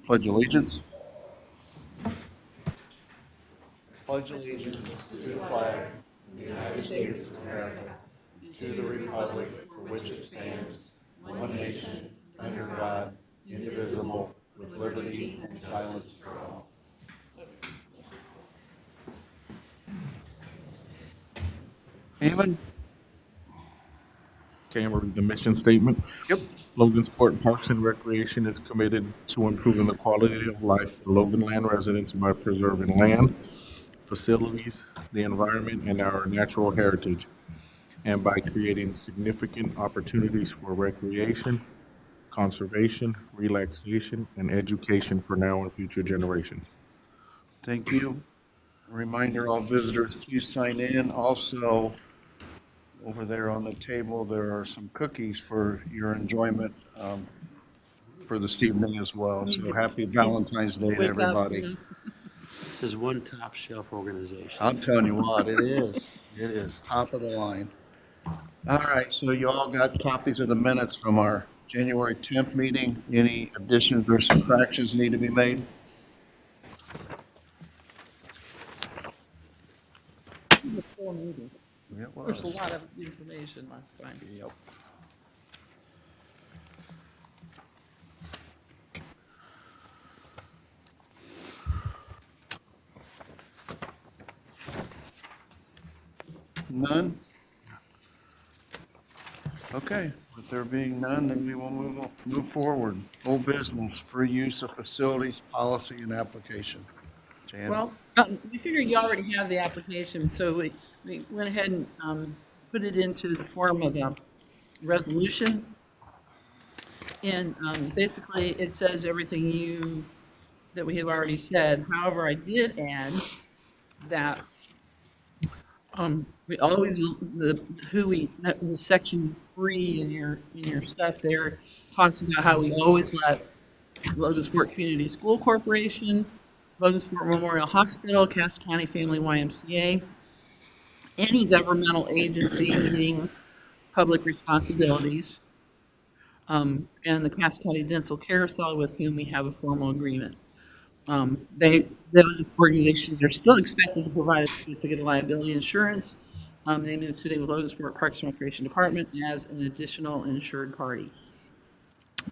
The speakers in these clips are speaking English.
Pledge allegiance. Pledge allegiance to the flag of the United States of America, to the republic for which it stands, one nation, under God, indivisible, with liberty and silence for all. Hammond? Okay, I'm gonna read the mission statement. Yep. Logansport Parks and Recreation is committed to improving the quality of life for Loganland residents by preserving land, facilities, the environment, and our natural heritage, and by creating significant opportunities for recreation, conservation, relaxation, and education for now and future generations. Thank you. A reminder, all visitors, please sign in. Also, over there on the table, there are some cookies for your enjoyment for this evening as well. So happy Valentine's Day to Wake up. everybody. This is one top shelf organization. I'm telling you what, it is. It is top of the line. All right, so you all got copies of the minutes from our January 10th meeting. Any additions or subtractions need to be made? This is a full meeting. It There's a was. lot of information last time. Yep. None? Okay, with there being none, then we will move forward. Old business, free use of facilities, policy, and application. Jan? Well, we figured you already have the application, so we went ahead and put it into the form of a resolution. And basically, it says everything that we have already said. However, I did add that we always, the section 3 in your stuff there talks about how we always let Logansport Community School Corporation, Logansport Memorial Hospital, Cass County Family YMCA, any governmental agency needing public responsibilities, and the Cass County Dental Carousel with whom we have a formal agreement. Those organizations are still expected to provide a certificate of liability insurance, naming the City of Logansport Parks and Recreation Department as an additional insured party.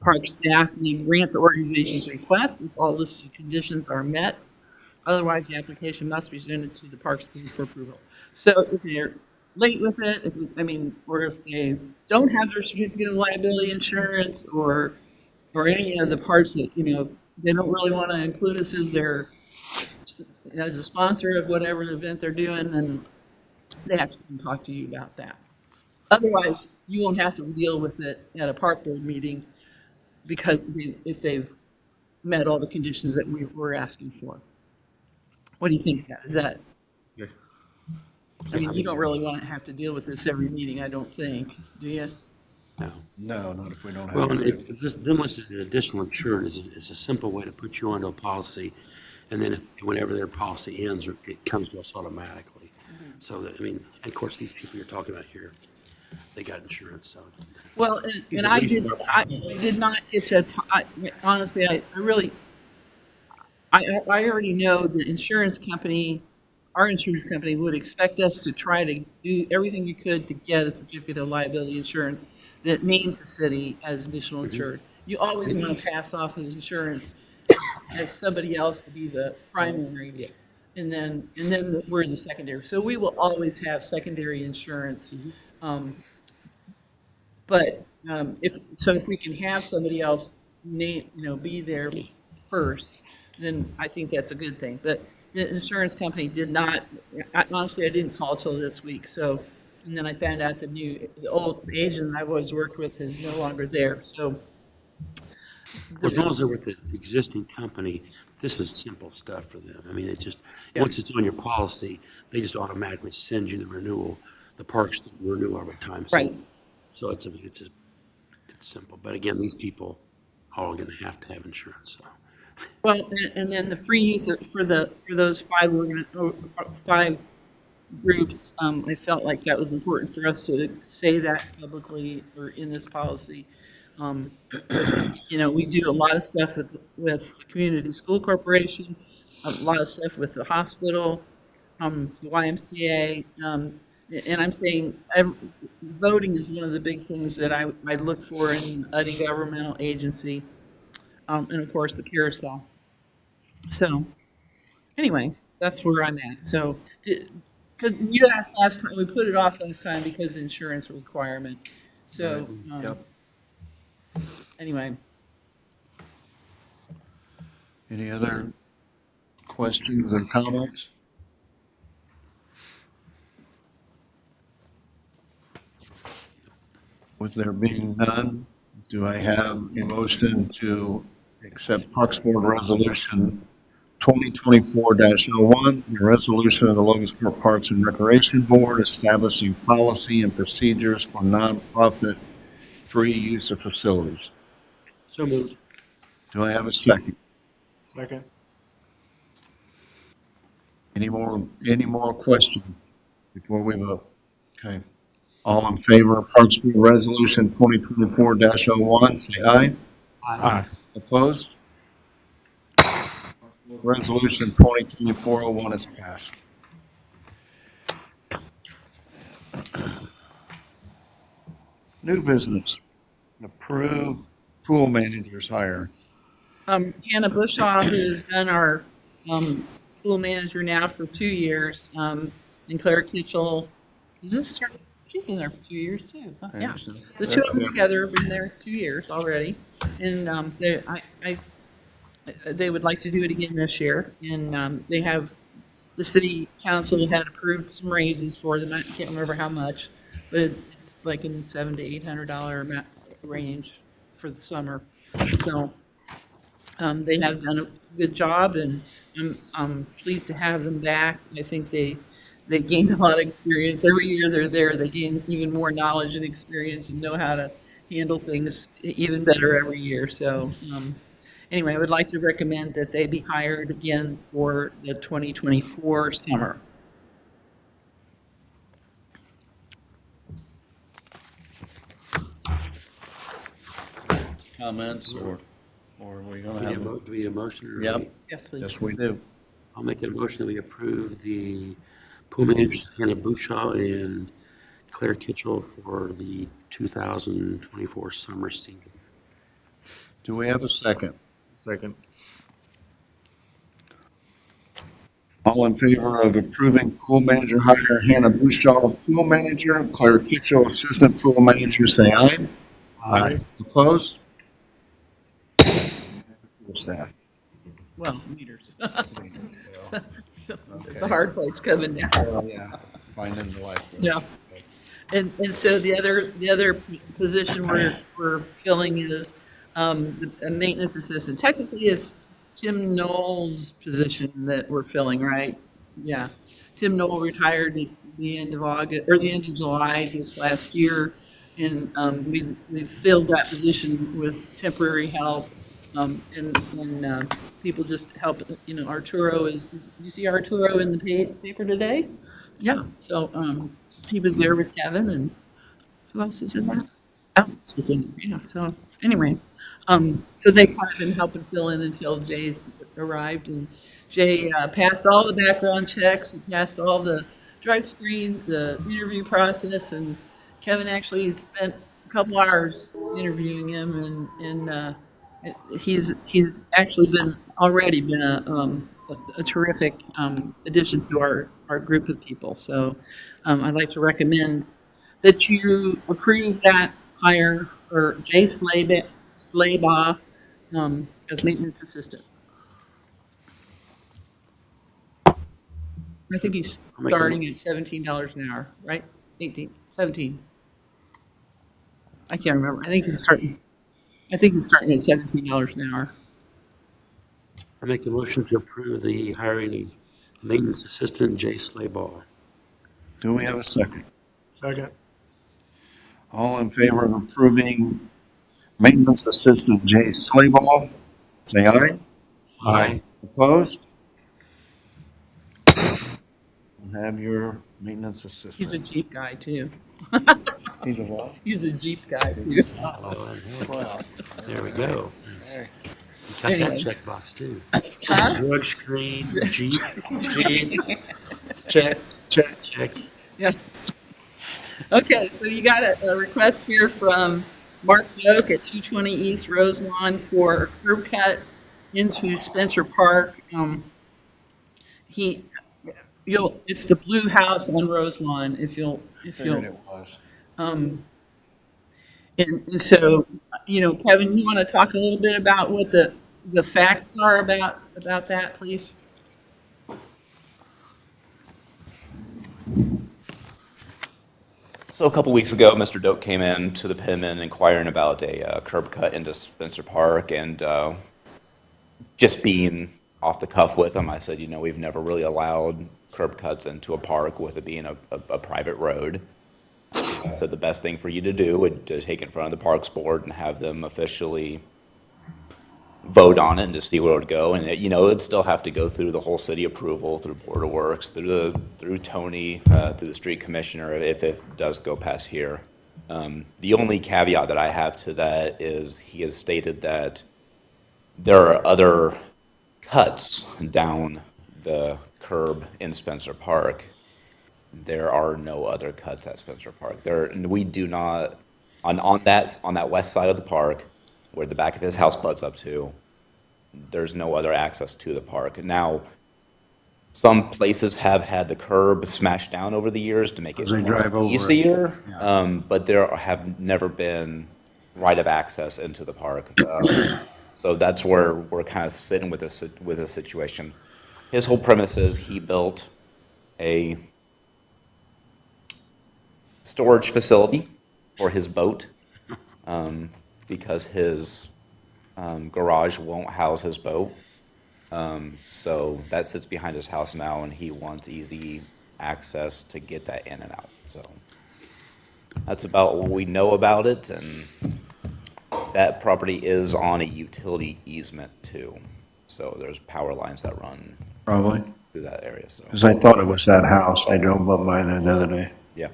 Park staff may grant the organization's request if all listed conditions are met. Otherwise, the application must be presented to the Parks Board for approval. So if they're late with it, or if they don't have their certificate of liability insurance, or any of the parts that, they don't really want to include us as a sponsor of whatever event they're doing, then they have to come talk to you about that. Otherwise, you won't have to deal with it at a park board meeting because if they've met all the conditions that we're asking for. What do you think of that? Is that? Yeah. You don't really want to have to deal with this every meeting, I don't think, do you? No. No, not if we don't Well, have and to. if this, then what's an additional insured is a simple way to put you onto a policy, and then whenever their policy ends, it comes to us automatically. So that, and of course, these people you're talking about here, they got insurance, so. Well, He's and at I least did not get to, honestly, I already know the insurance company, our insurance company would expect us to try to do everything we could to get a certificate of liability insurance that names the city as additional insured. You always want to pass off the insurance as somebody else to be the primary. And then we're the secondary. So we will always have secondary insurance. But if we can have somebody else be there first, then I think that's a good thing. But the insurance company did not, honestly, I didn't call till this week. So, and then I found out the old agent I've always worked with is no longer there. So, As long as they're with the existing company, this is simple stuff for them. It just, once it's on your policy, they just automatically send you the renewal. The parks renew over time. So, Right. So it's simple. But again, these people are all going to have insurance, so. well, and then the free use for those five groups, I felt like that was important for us to say that publicly or in this policy. We do a lot of stuff with the Community School Corporation, a lot of stuff with the hospital, the YMCA, and I'm saying voting is one of the big things that I look for in any governmental agency, and of course the carousel. So anyway, that's where I'm at. So because you asked last time, we put it off last time because of the insurance requirement. So Yep. anyway. Any other questions or comments? With there being none, do I have a motion to accept Parks Board Resolution 2024-01, a resolution of the Logansport Parks and Recreation Board establishing policy and procedures for nonprofit free use of facilities? So moved. Do I have a second? Second. Any more questions before we vote? Okay. All in favor of Parks Board Resolution 2024-01, say aye. Aye. Opposed? Resolution 2024-01 is passed. New business, approve pool manager's hire. Hannah Bushaw, who's done our pool manager now for 2 years, and Claire Kitchell, she's been there for 2 years too. Huh? Yeah, the two of them together have been there 2 years already, and they would like to do it again this year. And they have the city council had approved some raises for them. I can't remember how much, but it's like in the $700 to $800 range for the summer. So. They have done a good job, and I'm pleased to have them back. I think they gained a lot of experience. Every year they're there, they gain even more knowledge and experience and know how to handle things even better every year. So anyway, I would like to recommend that they be hired again for the 2024 summer. Comments or are we going to Do have? we need a motion? Or Yep. Yes, please. Yes, we do. I'll make a motion that we approve the pool managers, Hannah Bushaw and Claire Kitchell for the 2024 summer season. Do we have a second? Second. All in favor of approving pool manager hire Hannah Bushaw, pool manager, Claire Kitchell, assistant pool manager, say aye. Aye. Opposed? Staff. Well, meters. The hard part's coming now. Oh, yeah. Finding the life. Yeah. And so the other position we're filling is a maintenance assistant. Technically, it's Tim Knoll's position that we're filling, right? Yeah. Tim Knoll retired at the end of August, or the end of July this last year, and we've filled that position with temporary help. And people just help, Arturo did you see Arturo in the paper today? Yeah, so, he was there with Kevin, and who else is in that? Alex was in there, yeah, so, anyway. So they kind of been helping fill in until Jay arrived, and Jay, passed all the background checks, he passed all the drug screens, the interview process, and Kevin actually spent a couple hours interviewing him, and he's actually already been a terrific addition to our group of people. So I'd like to recommend that you approve that hire for Jay Slaybaugh as maintenance assistant. I think he's starting at $17 an hour, right? 17. I can't remember. I think he's starting at $17 an hour. I make the motion to approve the hiring of maintenance assistant Jay Slaybaugh. Do we have a second? Second. All in favor of approving maintenance assistant Jay Slaybaugh, say aye. Aye. Opposed? Have your maintenance He's a assistant. cheap guy too. He's a what? He's a Jeep guy too. Oh, and heck, Wow. there we go. Hey. Got that Anyway. checkbox too. Huh? Drug screen, Jeep, speed, Check, check. check. Yeah. Okay, so you got a request here from Mark Doak at 220 East Rose Lawn for a curb cut into Spencer Park. It's the blue house on Rose Lawn, Figured it was. and so, Kevin, you want to talk a little bit about what the facts are about that, please? So a couple weeks ago, Mr. Doak came in to the Penman inquiring about a curb cut into Spencer Park, and just being off the cuff with him, I said, we've never really allowed curb cuts into a park with it being a private road. I said the best thing for you to do would to take it in front of the Parks Board and have them officially vote on it and to see where it would go. And it'd still have to go through the whole city approval, through Board of Works, through Tony, through the street commissioner, if it does go past here. The only caveat that I have to that is he has stated that there are other cuts down the curb in Spencer Park. There are no other cuts at Spencer Park. We do not on that west side of the park, where the back of his house butts up to. There's no other access to the park. Now, some places have had the curb smashed down over the years to make it They drive over it. easier, Yeah. but there have never been right of access into the park. So that's where we're kind of sitting with this situation. His whole premise is he built a storage facility for his boat because his garage won't house his boat. So that sits behind his house now, and he wants easy access to get that in and out. So that's about what we know about it, and that property is on a utility easement too. So there's power lines that run Probably. through that area, so, Because I thought it was that house. I drove up by there the other day. yeah.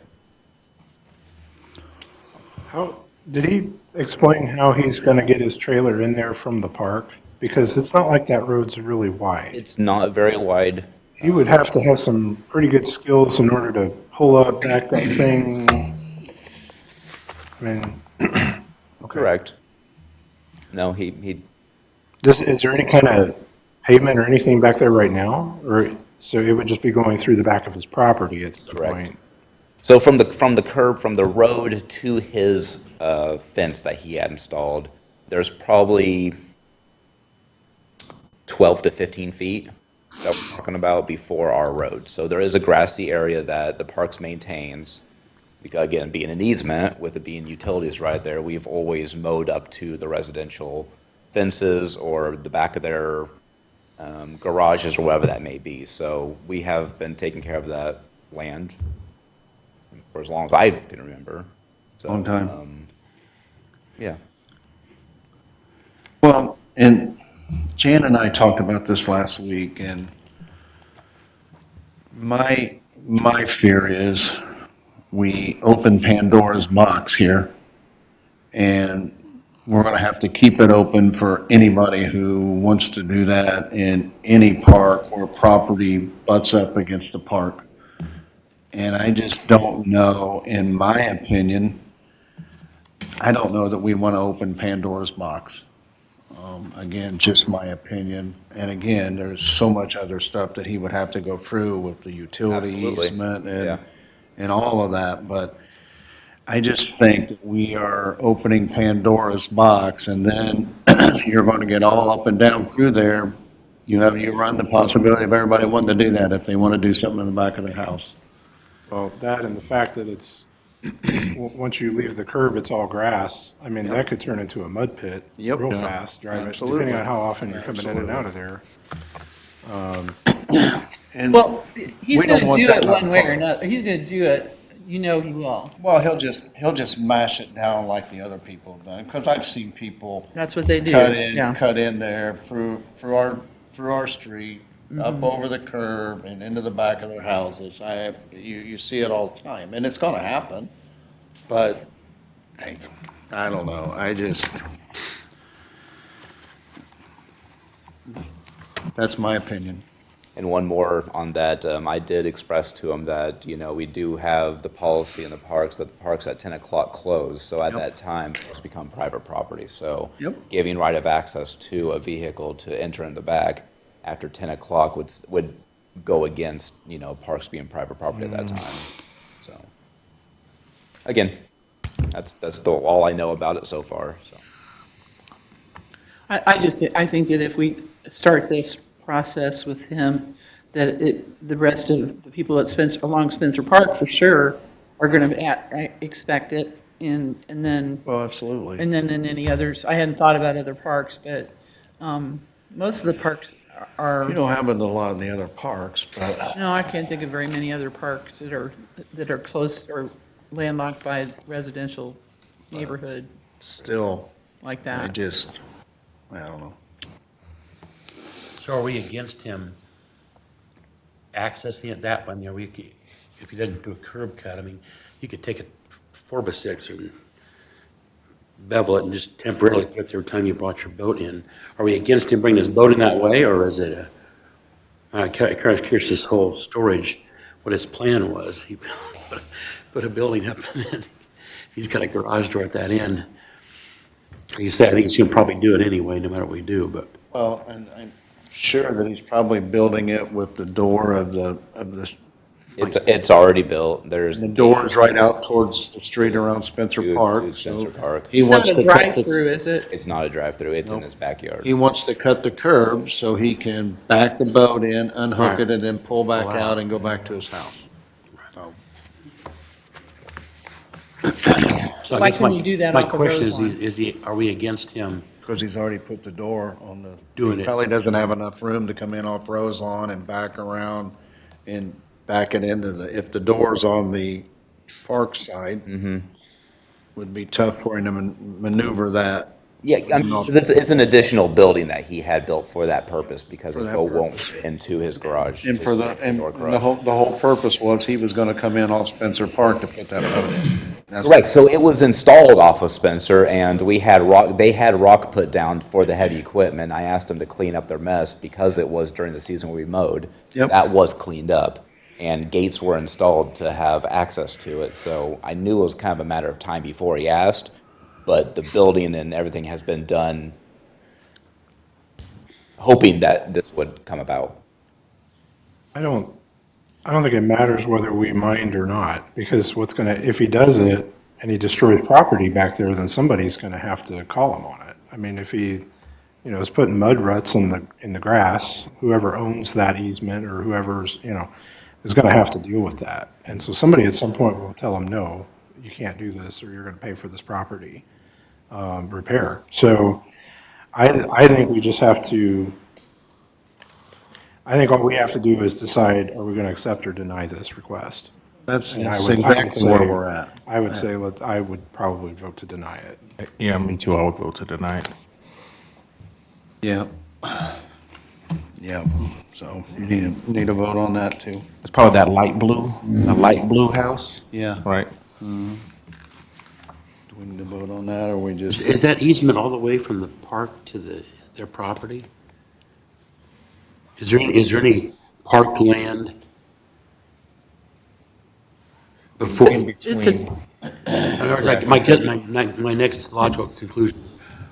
How, did he explain how he's gonna get his trailer in there from the park? Because it's not like that road's really wide. It's not very wide. He would have to have some pretty good skills in order to pull up, back that thing. I mean, okay. Correct. No, he Is there any kind of pavement or anything back there right now? Or, so it would just be going through the back of his property at this Correct. point? So from the curb, from the road to his fence that he had installed, there's probably 12 to 15 feet that we're talking about before our road. So there is a grassy area that the parks maintains. Because again, being an easement, with it being utilities right there, we've always mowed up to the residential fences or the back of their garages or whatever that may be. So we have been taking care of that land for as long as I can remember. So, Long time. Yeah. Well, and Jan and I talked about this last week, and my fear is we open Pandora's box here, and we're going to have to keep it open for anybody who wants to do that in any park or property butts up against the park. And I just don't know, in my opinion, I don't know that we want to open Pandora's box. Again, just my opinion. And again, there's so much other stuff that he would have to go through with the utility Absolutely. easement Yeah. and all of that. But I just think that we are opening Pandora's box, and then you're going to get all up and down through there. You run the possibility of everybody wanting to do that if they want to do something in the back of their house. Well, that and the fact that it's, once you leave the curb, it's all grass. I mean, that could turn into a mud pit Yep. real Yeah. fast, depending Absolutely. on how often you're coming in and out of there. And Well, he's We don't going to want do that it one way or problem. another. He's going to do it. He will. Well, he'll just mash it down like the other people have done, because I've seen people That's what they do. Yeah. cut in there through our street, up over the curb and into the back of their houses. You see it all the time, and it's gonna happen. But, I don't know, that's my opinion. And one more on that, I did express to him that, we do have the policy in the parks that the parks at 10 o'clock close. So at that time, it's become private property. So Yep. giving right of access to a vehicle to enter in the back after 10 o'clock would go against, parks being private property at that time. So, again, that's all I know about it so far, so. I think that if we start this process with him, that the rest of the people at along Spencer Park for sure are going to expect it, and then, Well, absolutely. and then in any others. I hadn't thought about other parks, but most of the parks You are, don't have it a lot in the other parks, but no, I can't think of very many other parks that are close or landlocked by a residential neighborhood still, like I that. don't know. So are we against him accessing it that one? If he doesn't do a curb cut, I mean, you could take a 4x6 and bevel it and just temporarily put it every time you brought your boat in. Are we against him bringing his boat in that way, or is it I'm kind of curious this whole storage, what his plan was. He put a building up and then he's got a garage door at that end. Like you said, I think he's gonna probably do it anyway, no matter what we do, but. Well, and I'm sure that he's probably building it with the door of the It's already built. There's. doors right out towards the street around Spencer To Park. Spencer so Park. He It's wants not a to cut the, drive-through, is it? It's not a drive-through, it's in his backyard. he wants to cut the curb so he can back the boat in, unhook it, and then pull back Pull out. out and go back to his house. So, So I Why guess couldn't you do that my off of question Roseline? are we against him? because he's already put the door on the. Doing He it. probably doesn't have enough room to come in off Rose Lawn and back around and back it into if the door's on the park side, would be tough for him to maneuver that. Yeah, I mean, 'cause it's an additional building that he had built for that purpose because For his that boat won't fit into his garage. And for his indoor garage. the whole purpose was he was gonna come in off Spencer Park to put that boat in. That's- Correct, so it was installed off of Spencer, and they had rock put down for the heavy equipment. I asked them to clean up their mess because it was during the season we mowed. Yep. That was cleaned up, and gates were installed to have access to it, so I knew it was kind of a matter of time before he asked, but the building and everything has been done hoping that this would come about. I don't think it matters whether we mind or not, because if he does it and he destroys property back there, then somebody's gonna have to call him on it. I mean, if he, is putting mud ruts in the grass, whoever owns that easement or whoever's, is gonna have to deal with that. And so somebody at some point will tell him, no, you can't do this, or you're gonna pay for this property, repair. So I think we just have to, I think all we have to do is decide, are we going to accept or deny this request? That's And I that's would exactly say- where we're at. I would say, I would probably vote to deny it. Yeah, me too, I would vote to deny it. Yeah. Yeah, so you need a vote on that too. It's probably that light blue house, Yeah. right? Do we need to vote on that, or we just? Is that easement all the way from the park to their property? Is there any park land before? It's a, In other words, like, my next logical conclusion,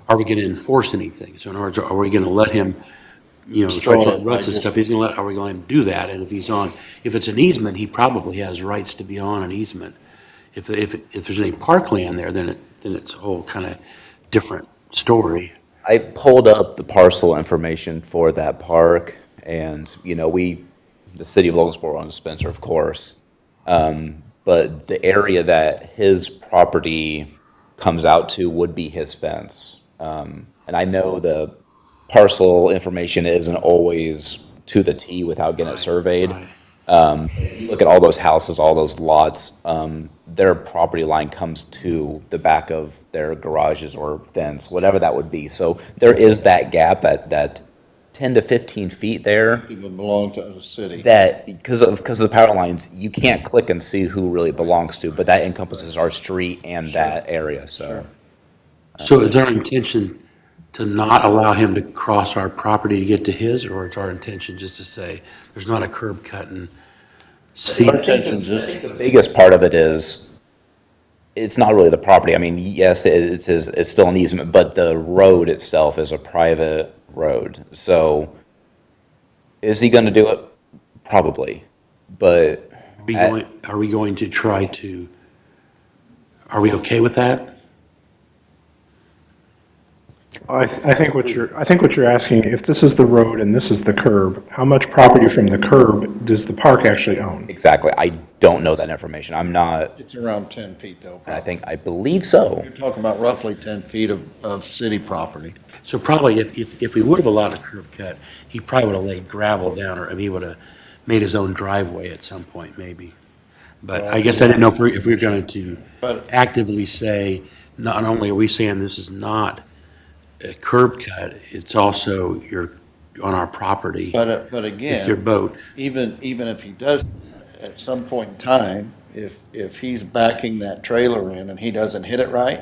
are we gonna enforce anything? So in other words, are we gonna let him, try to ruts and stuff, are we going to do that? And if it's an easement, he probably has rights to be on an easement. If there's any parkland there, then it's a whole kind of different story. I pulled up the parcel information for that park, and, the city of Logansport owns Spencer, of course. But the area that his property comes out to would be his fence. And I know the parcel information isn't always to the T without getting it surveyed. If you look at all those houses, all those lots, their property line comes to the back of their garages or fence, whatever that would be. So there is that gap, that 10 to 15 feet there It would belong to the city. that, because of the power lines, you can't click and see who really belongs to, but that encompasses our street and that area, so. So is our intention to not allow him to cross our property to get to his, or it's our intention just to say, there's not a curb cut and see? Our intention just, The biggest part of it is, it's not really the property. I mean, yes, it's still an easement, but the road itself is a private road. So is he gonna do it? Probably, but Are we going to try to, are we okay with that? I think what you're asking, if this is the road and this is the curb, how much property from the curb does the park actually own? exactly, I don't know that information. I'm not, it's around 10 feet though. I believe so. You're talking about roughly 10 feet of city property. So probably if we would have allowed a curb cut, he probably would have laid gravel down, or he would have made his own driveway at some point, maybe. But I guess I didn't know if we were going to But- actively say, not only are we saying this is not a curb cut, it's also you're on our property But with your again, boat. even if he does, at some point in time, if he's backing that trailer in and he doesn't hit it right,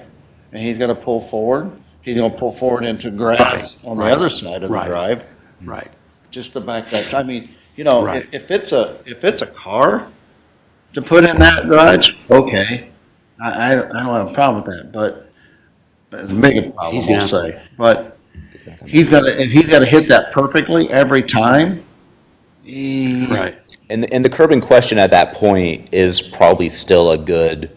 and he's gonna pull forward, he's gonna pull forward into grass on the right, other side of the right. drive, Right. just to back that, I mean, you know, Right. if it's a car to put in that garage, okay, I don't have a problem with that, but it's a big problem, He's we'll gonna- say. But if he's gotta hit that perfectly every time, Right. And the curb in question at that point is probably still a good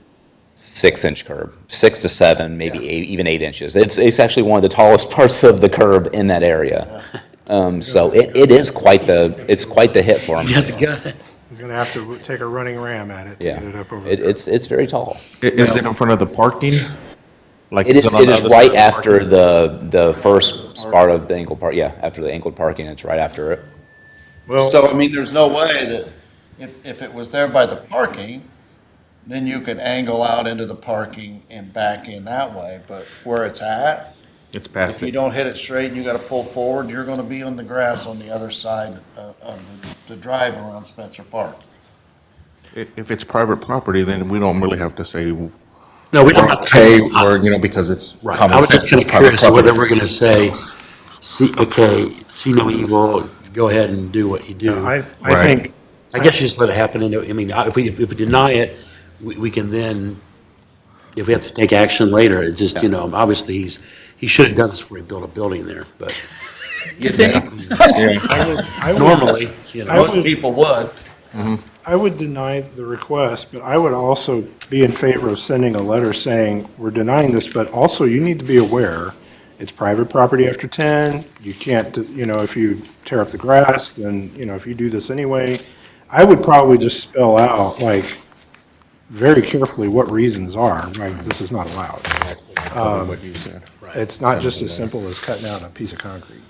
6-inch curb, 6 to 7, maybe Yeah. 8, even 8 inches. It's actually one of the tallest parts of the curb in that area. So it is quite the hit for You got him. the gun. He's gonna have to take a running ram at it to Yeah, get it up over there. it's very tall. Is it in front of the parking? Like, It is on the right other side of the after parking? the first part of the angled park, yeah, after the angled parking, it's right after it. Well, so, I mean, there's no way that if it was there by the parking, then you could angle out into the parking and back in that way, but where it's at, It's past if you it. don't hit it straight and you gotta pull forward, you're gonna be on the grass on the other side of the drive around Spencer Park. If it's private property, then we don't really have to say, No, we don't we're have okay, to. or, because it's Right. common I was just sense, kind it's of private curious whether property. we're going to say, see no evil, go ahead and do what you do. I Right. think, I guess you just let it happen. And I mean, if we deny it, we can then, if we have to take action later, it just, obviously he should have done this before he built a building there, but You think? I would, normally, Most people would. I would deny the request, but I would also be in favor of sending a letter saying, we're denying this, but also you need to be aware, it's private property after 10, you can't, if you tear up the grass, then, if you do this anyway, I would probably just spell out, like, very carefully what reasons are, right, this is not allowed. What you said. It's not just as simple as cutting out a piece of concrete.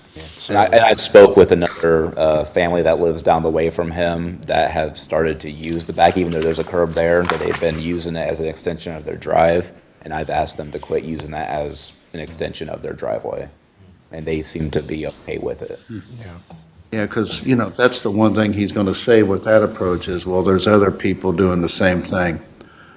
And I spoke with another family that lives down the way from him that have started to use the back, even though there's a curb there, that they've been using it as an extension of their drive. And I've asked them to quit using that as an extension of their driveway. And they seem to be okay with it. Yeah, because, that's the one thing he's gonna say with that approach is, well, there's other people doing the same thing.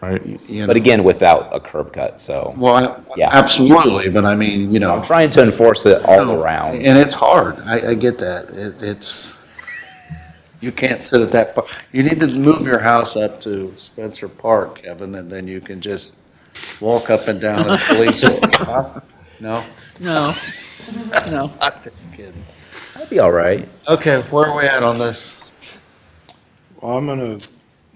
Right? You know? But again, without a curb cut, so Well, Yeah. absolutely, but I mean, I'm trying to enforce it all around. And it's hard, I get that, it's, you can't sit at that, you need to move your house up to Spencer Park, Kevin, and then you can just walk up and down and police it. Huh? No? No, no. I'm just kidding. That'd be all right. Okay, where are we at on this? Well, I'm going to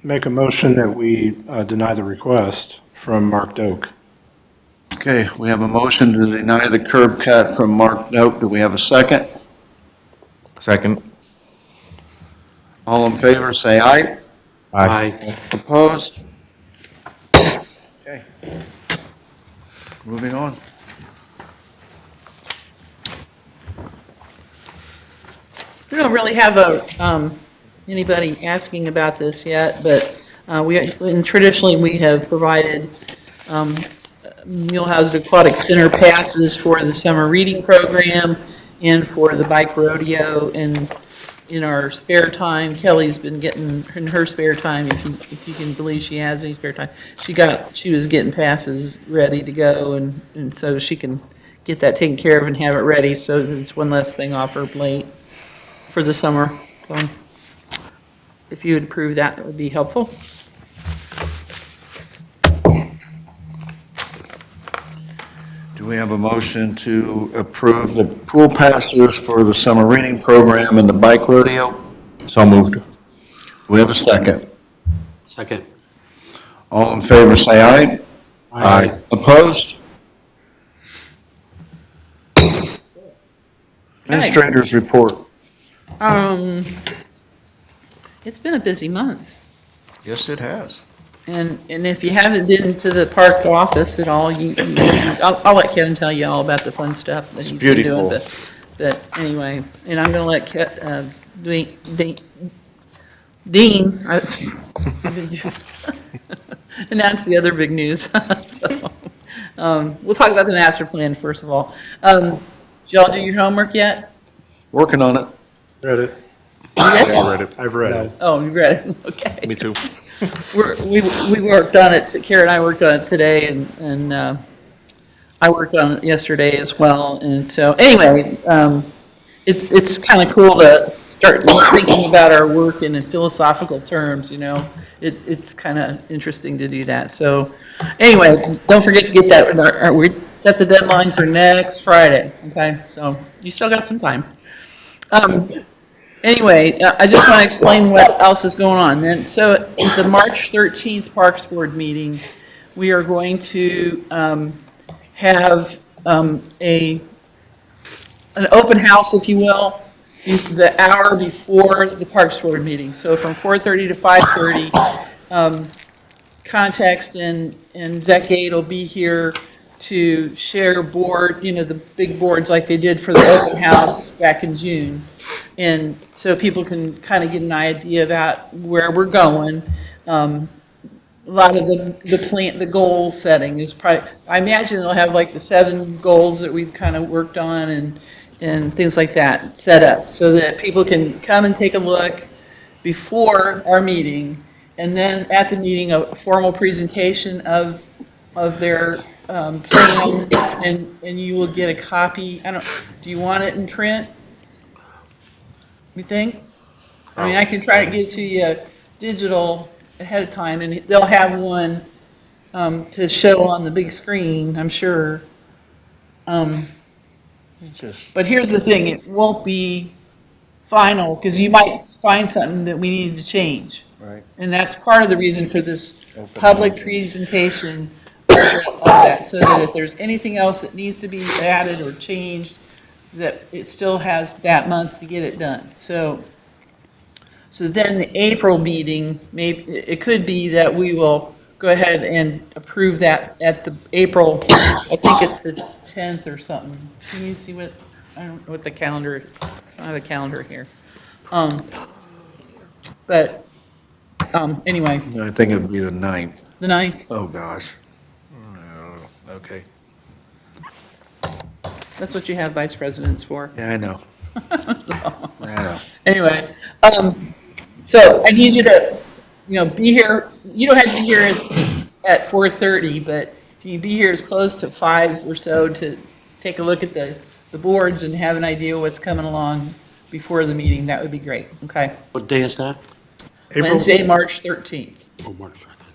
make a motion that we deny the request from Mark Doak. Okay, we have a motion to deny the curb cut from Mark Noak. Do we have a second? Second. All in favor, say aye. Opposed? Okay. Moving on. We don't really have anybody asking about this yet, but and traditionally, we have provided Mulehausen Aquatic Center passes for the summer reading program, and for the bike rodeo. And in our spare time, Kelly's been getting, in her spare time, if you can believe she has any spare time, she was getting passes ready to go, and so she can get that taken care of and have it ready, so it's one less thing off her plate for the summer. So if you would approve that, that would be helpful. Do we have a motion to approve the pool passes for the summer reading program and the bike rodeo? So moved. Do we have a second? Second. All in favor, say aye. Aye. Opposed? Administrators report. It's been a busy month. Yes, it has. And if you haven't been to the park office at all, I'll let Kevin tell you all about the fun stuff that he's been doing. beautiful. But anyway, and I'm gonna let Dean announce the other big news. So, we'll talk about the master plan first of all. Did y'all do your homework yet? Working on it. Read it. Yeah, I read it. I've read it. Oh, you read it? Okay. Me too. We worked on it, Kara and I worked on it today, and I worked on it yesterday as well, and so, anyway, it's kind of cool to start thinking about our work in philosophical terms, you know? It's kind of interesting to do that, so, anyway, don't forget to get that, we set the deadline for next Friday, okay? So, you still got some time. Anyway, I just want to explain what else is going on. Then, so at the March 13th Parks Board meeting, we are going to have an open house, if you will, the hour before the Parks Board meeting. So from 4:30 to 5:30, Context and Zach Gate will be here to share board, you know, the big boards like they did for the open house back in June. And so people can kind of get an idea about where we're going. A lot of the goal setting is probably, I imagine they'll have like the 7 goals that we've kind of worked on and things like that set up so that people can come and take a look before our meeting. And then at the meeting, a formal presentation of their plan, and you will get a copy. Do you want it in print? You think? I mean, I can try to get to you digital ahead of time, and they'll have one to show on the big screen, I'm sure. But here's the thing, it won't be final, because you might find something that we needed to change. Right. And that's part of the reason for this Open public house. presentation of that, so that if there's anything else that needs to be added or changed, that it still has that month to get it done. So then the April meeting, maybe, it could be that we will go ahead and approve that at the April, I think it's the 10th or something. Can you see what, I don't know what the calendar, I don't have a calendar here. But anyway, I think it would be the 9th. the 9th, Oh, gosh. Oh, okay. that's what you have vice presidents for. Yeah, I know. I know. Anyway, so I need you to, be here, you don't have to be here at 4:30, but if you be here as close to 5 or so to take a look at the boards and have an idea what's coming along before the meeting, that would be great, okay? What day is that? Wednesday, March 13th. Oh, March, I think.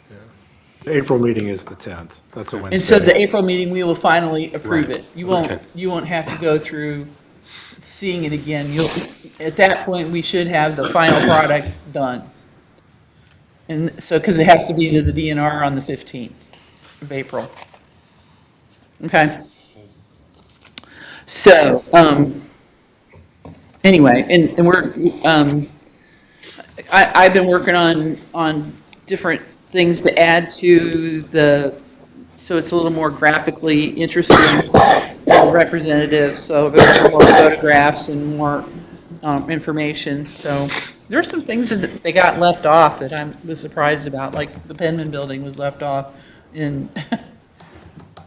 The April meeting is the 10th. That's a Wednesday. And so the April meeting, we will finally approve Right. it. You Okay. won't have to go through seeing it again. At that point, we should have the final product done. And so, because it has to be to the DNR on the 15th of April. Okay. So, anyway, and we're, I've been working on different things to add to so it's a little more graphically interesting, representative, so there's more photographs and more information. So there are some things that they got left off that I was surprised about, like the Penman Building was left off in,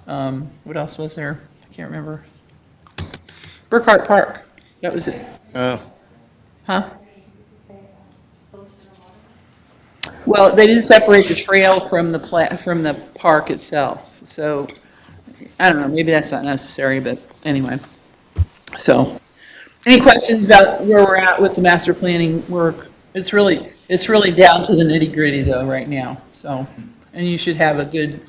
what else was there? I can't remember. Burkhart Park. That was it. Uh, Huh? Well, they didn't separate the trail from from the park itself, so, I don't know, maybe that's not necessary, but anyway. So, any questions about where we're at with the master planning work? It's really down to the nitty gritty though, right now, so, and you should have a good,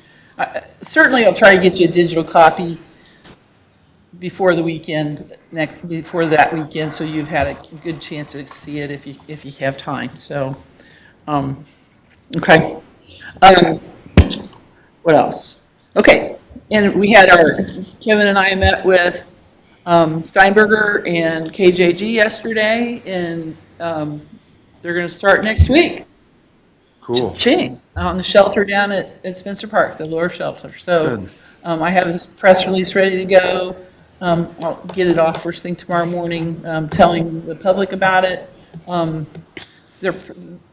certainly I'll try to get you a digital copy before the weekend, before that weekend, so you've had a good chance to see it if you have time, so, okay. What else? Okay, and we had Kevin and I met with Steinberger and KJG yesterday, and they're gonna start next week. Cool. Ching, on the shelter down at Spencer Park, the lower shelter. So Good. I have this press release ready to go. I'll get it off first thing tomorrow morning, telling the public about it. They're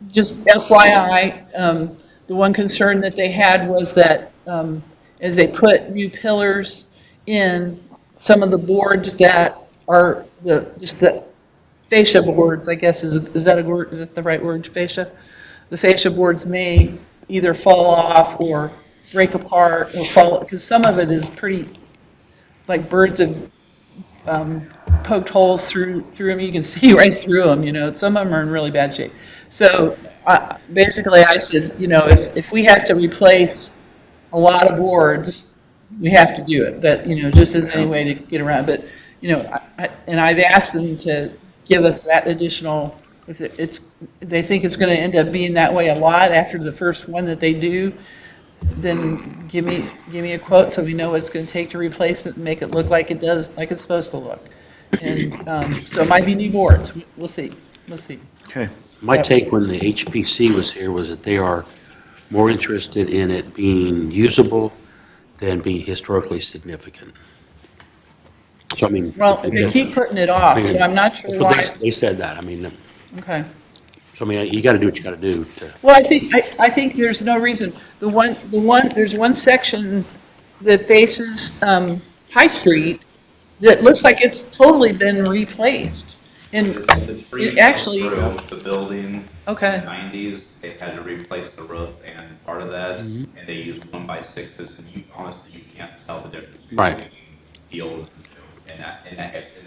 just FYI, the one concern that they had was that as they put new pillars in, some of the boards that are the fascia boards, I guess, is that a word? Is that the right word, fascia? The fascia boards may either fall off or break apart or fall, because some of it is pretty, like birds have poked holes through them. You can see right through them, you know. Some of them are in really bad shape. So basically I said, you know, if we have to replace a lot of boards, we have to do it. That, you know, just as any way to get around. But, you know, and I've asked them to give us that additional, if they think it's going to end up being that way a lot after the first one that they do, then give me a quote so we know what it's going to take to replace it and make it look like it does, like it's supposed to look. And so it might be new boards. We'll see. Okay. My take when the HPC was here was that they are more interested in it being usable than being historically significant. So, I mean. Well, they keep putting it off, so I'm not sure That's what why. they said that, I mean, Okay. so I mean, you gotta do what you gotta do to. Well, I think there's no reason. There's one section that faces High Street that looks like it's totally been replaced. And The trees actually, of the building in okay, the 90s, they've had to replace the roof and part of that, and they use 1x6s, and you honestly, you can't tell the difference Right. between the old and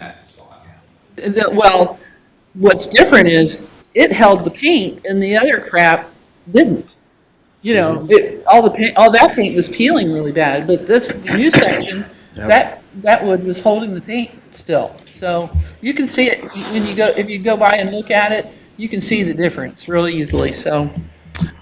that spot. well, what's different is it held the paint and the other crap didn't. You know, all that paint was peeling really bad, but the new section, Yep. that wood was holding the paint still. So you can see it if you go by and look at it, you can see the difference really easily. So,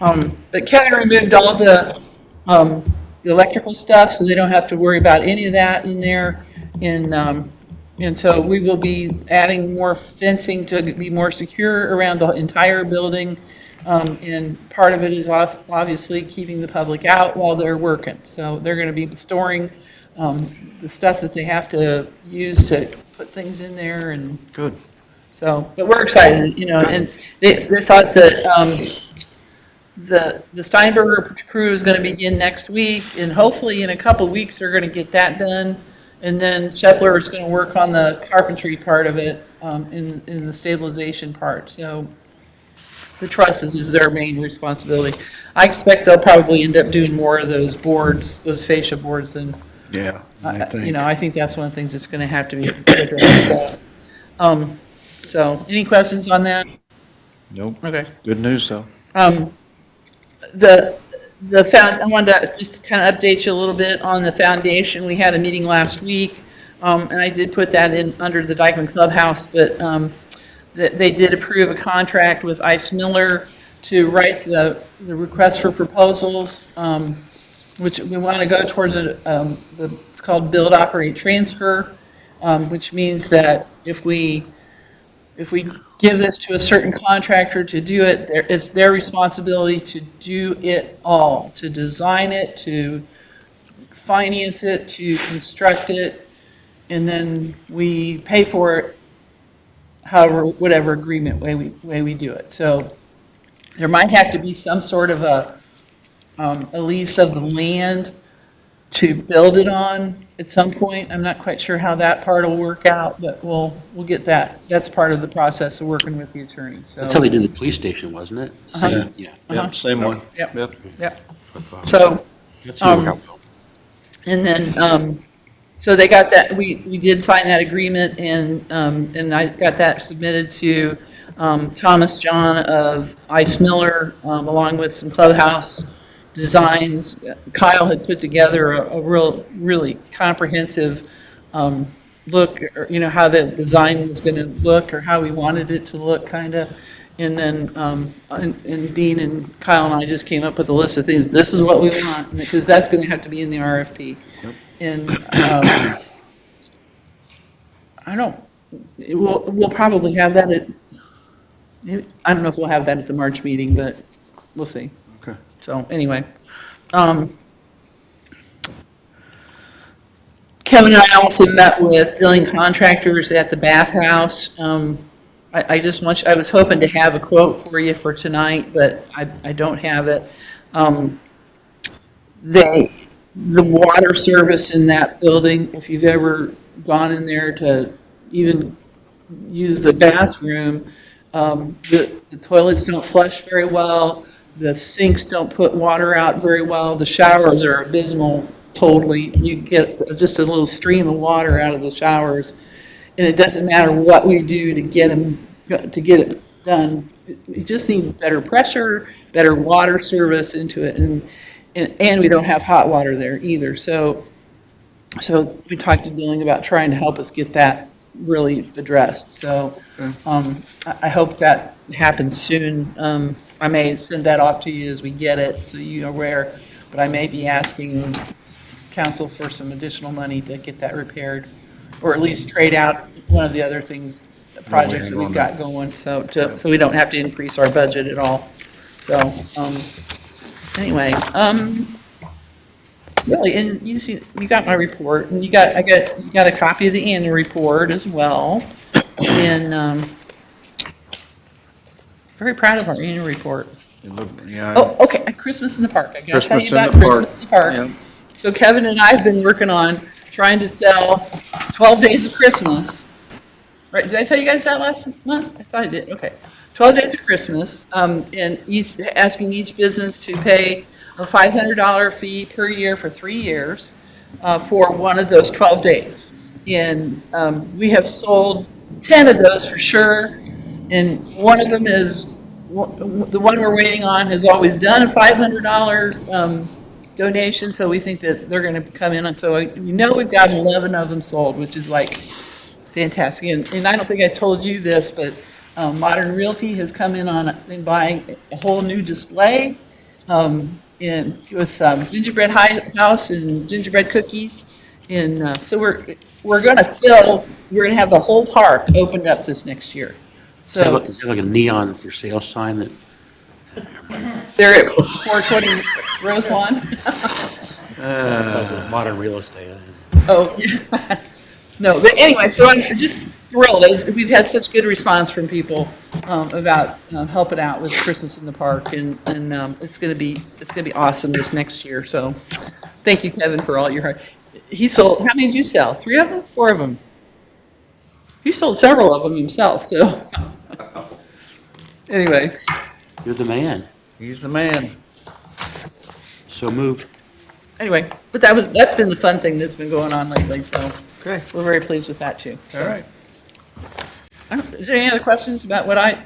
but Kevin removed all of the electrical stuff, so they don't have to worry about any of that in there. And so we will be adding more fencing to be more secure around the entire building. And part of it is obviously keeping the public out while they're working. So they're going to be storing the stuff that they have to use to put things in there, and Good. so, but we're excited, you know, and they thought that the Steinberger crew is going to begin next week, and hopefully in a couple weeks they're going to get that done. And then Shepler is going to work on the carpentry part of it, in the stabilization part. So the trusses is their main responsibility. I expect they'll probably end up doing more of those boards, those fascia boards than, Yeah, I think. you know, I think that's one of the things that's going to have to be addressed. So any questions on that? Nope. Okay. Good news, though. I wanted to just kind of update you a little bit on the foundation. We had a meeting last week, and I did put that in under the Dykeman Clubhouse, but they did approve a contract with Ice Miller to write the request for proposals, which we want to go towards it's called Build, Operate, Transfer, which means that if we give this to a certain contractor to do it, it's their responsibility to do it all, to design it, to finance it, to construct it, and then we pay for it however, whatever agreement way we do it. So there might have to be some sort of a lease of the land to build it on at some point. I'm not quite sure how that part will work out, but we'll get that. That's part of the process of working with the attorney, so. That's how they did the police station, wasn't it? Same, yeah. Yep, same one. Yep. Yep. Yep. So, That's how it worked out well. and then, so they got that, we did sign that agreement, and I got that submitted to Thomas John of Ice Miller, along with some clubhouse designs. Kyle had put together a really comprehensive look, or, how the design was going to look, or how we wanted it to look, kind of. And then, and Dean and Kyle and I just came up with a list of things. This is what we want, because that's going to have to be in the RFP. And we'll probably have that at, I don't know if we'll have that at the March meeting, but we'll see. Okay. So anyway, Kevin and I also met with billing contractors at the bathhouse. I was hoping to have a quote for you for tonight, but I don't have it. The water service in that building, if you've ever gone in there to even use the bathroom, the toilets don't flush very well, the sinks don't put water out very well, the showers are abysmal totally. You get just a little stream of water out of the showers, and it doesn't matter what we do to get it done. You just need better pressure, better water service into it, and we don't have hot water there either. So we talked to Dilling about trying to help us get that really addressed. So I hope that happens soon. I may send that off to you as we get it, so you're aware, but I may be asking council for some additional money to get that repaired, or at least trade out one of the other things, projects that we've got going, so we don't have to increase our budget at all. So, anyway, really, and you got my report, and you got a copy of the annual report as well, and, very proud of our annual report. Yeah. Oh, okay, Christmas in the Park. I gotta tell Christmas you in about the Park. Christmas in the Park. Yeah. So Kevin and I have been working on trying to sell 12 Days of Christmas. Right, did I tell you guys that last month? I thought I did, okay. 12 Days of Christmas, and asking each business to pay a $500 fee per year for 3 years for one of those 12 days. And we have sold 10 of those for sure, and one of them is, the one we're waiting on has always done a $500 donation, so we think that they're going to come in. And so we've got 11 of them sold, which is like fantastic. And I don't think I told you this, but Modern Realty has come in on buying a whole new display with gingerbread house and gingerbread cookies. And so we're going to have the whole park opened up this next year. So Is that like a neon for sale sign that? they're at 420 Roselawn. Modern real estate. Oh, yeah. No, but anyway, so I'm just thrilled. We've had such good response from people about helping out with Christmas in the Park, and it's gonna be awesome this next year. So, thank you, Kevin, for all your hard. He sold. How many did you sell? 3 of them? 4 of them? He sold several of them himself. So, anyway, You're the man. He's the man. So moved. anyway, but that's been the fun thing that's been going on lately. So, Okay, we're very pleased with that too. all right. Is there any other questions about what I'm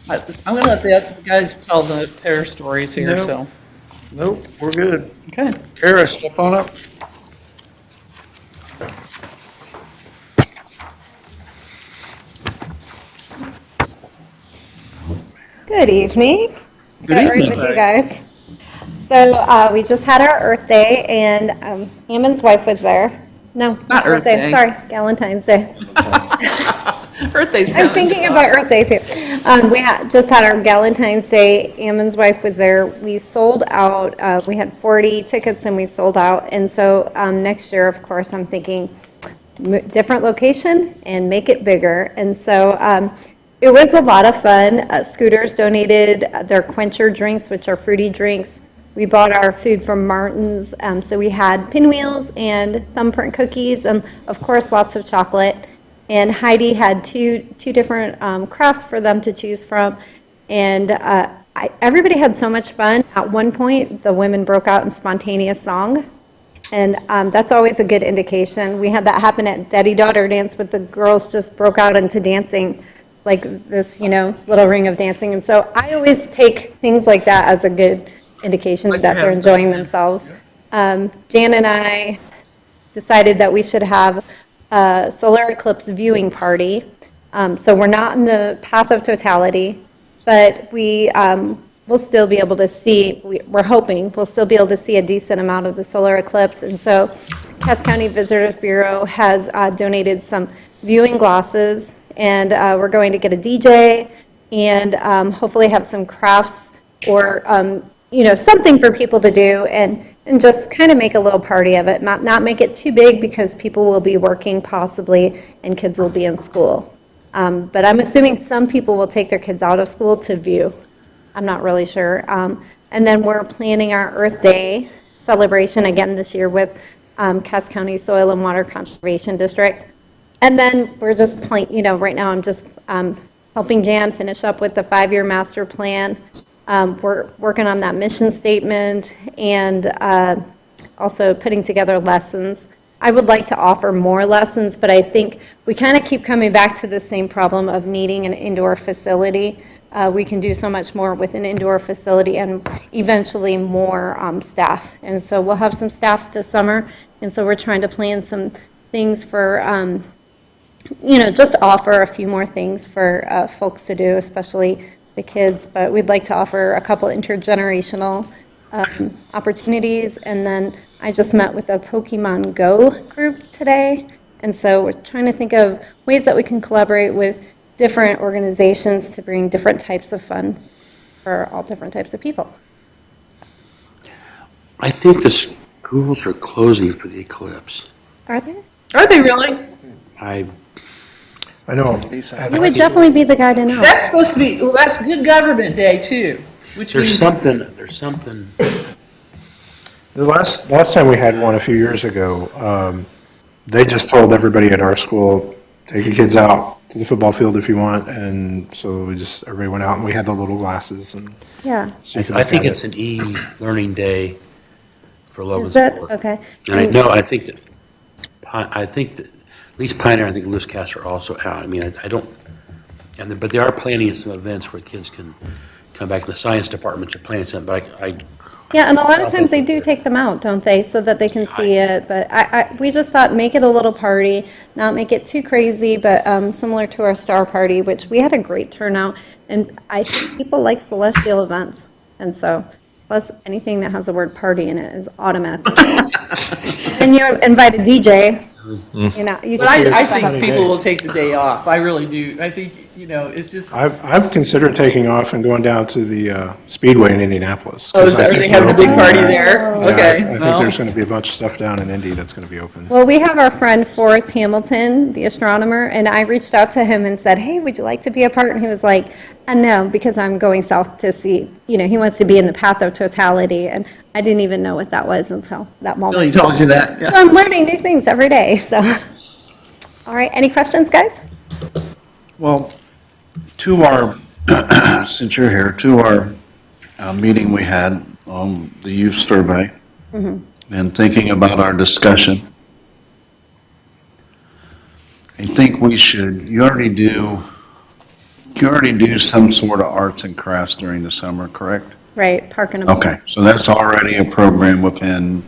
going to let the guys tell their stories here, No. so. Nope, we're good. Okay. Kara, step on up. Good evening. Good How are evening. with you guys? So we just had our Earth Day, and Ammon's wife was there. No, Not Earth Day. Sorry, Galentine's Day. Birthday's I'm coming. thinking about Earth Day too. We just had our Galentine's Day. Ammon's wife was there. We sold out. We had 40 tickets, and we sold out. And so next year, of course, I'm thinking different location and make it bigger. And so it was a lot of fun. Scooters donated their quencher drinks, which are fruity drinks. We bought our food from Martin's, so we had pinwheels and thumbprint cookies, and of course, lots of chocolate. And Heidi had two different crafts for them to choose from, and everybody had so much fun. At one point, the women broke out in spontaneous song, and that's always a good indication. We had that happen at Daddy-Daughter Dance, but the girls just broke out into dancing, like this, little ring of dancing. And so I always take things like that as a good indication that they're enjoying themselves. Jan and I decided that we should have a solar eclipse viewing party. So we're not in the path of totality, but we will still be able to see, we're hoping, we'll still be able to see a decent amount of the solar eclipse. And so Cass County Visitors Bureau has donated some viewing glasses, and we're going to get a DJ and hopefully have some crafts or, something for people to do and just kind of make a little party of it, not make it too big because people will be working possibly and kids will be in school. But I'm assuming some people will take their kids out of school to view. I'm not really sure. And then we're planning our Earth Day celebration again this year with Cass County Soil and Water Conservation District. And then we're just playing, right now I'm just helping Jan finish up with the 5-year master plan. We're working on that mission statement and also putting together lessons. I would like to offer more lessons, but I think we kind of keep coming back to the same problem of needing an indoor facility. We can do so much more with an indoor facility and eventually more staff. And so we'll have some staff this summer. And so we're trying to plan some things for, just offer a few more things for folks to do, especially the kids. But we'd like to offer a couple intergenerational opportunities. And then I just met with a Pokemon Go group today. And so we're trying to think of ways that we can collaborate with different organizations to bring different types of fun for all different types of people. I think the schools are closing for the eclipse. Are there? Are they really? I know. You would definitely be the guy to know. That's supposed to be, well, that's Good Government Day too, which there's means. something. The last time we had one a few years ago, they just told everybody at our school, take your kids out to the football field if you want, and so everybody went out and we had the little glasses and. Yeah. So you could I look think at it's it. an e-learning day for Is that, Logansport. okay. And I think that at least Pioneer, I think Lewis Cass are also out. I mean, I don't, but they are planning some events where kids can come back. The science departments are planning something, but Yeah, and a lot of times they do take them out, don't they, so that they can see it, but we just thought, make it a little party, not make it too crazy, but similar to our Star Party, which we had a great turnout, and I think people like celestial events, and so, plus anything that has the word party in it is automatically. And you invite a DJ, you But can. I think people will take the day off. I really do. I think, it's just. I've considered taking off and going down to the Speedway in Indianapolis. Oh, is 'cause I that, think they having a big they're party open. there? Yeah, Okay. I think well. there's going to be a bunch of stuff down in Indy that's going to be open. Well, we have our friend Forrest Hamilton, the astronomer, and I reached out to him and said, hey, would you like to be a part? And he was like, no, because I'm going south to see, he wants to be in the path of totality, and I didn't even know what that was until that moment. Until he told you that. Yeah. So I'm learning new things every day, so. All right, any questions, guys? Well, to our, since you're here, to our meeting we had on the youth survey, and thinking about our discussion, I think we should, you already do some sort of arts and crafts during the summer, correct? Right, park and. Okay, so that's already a program within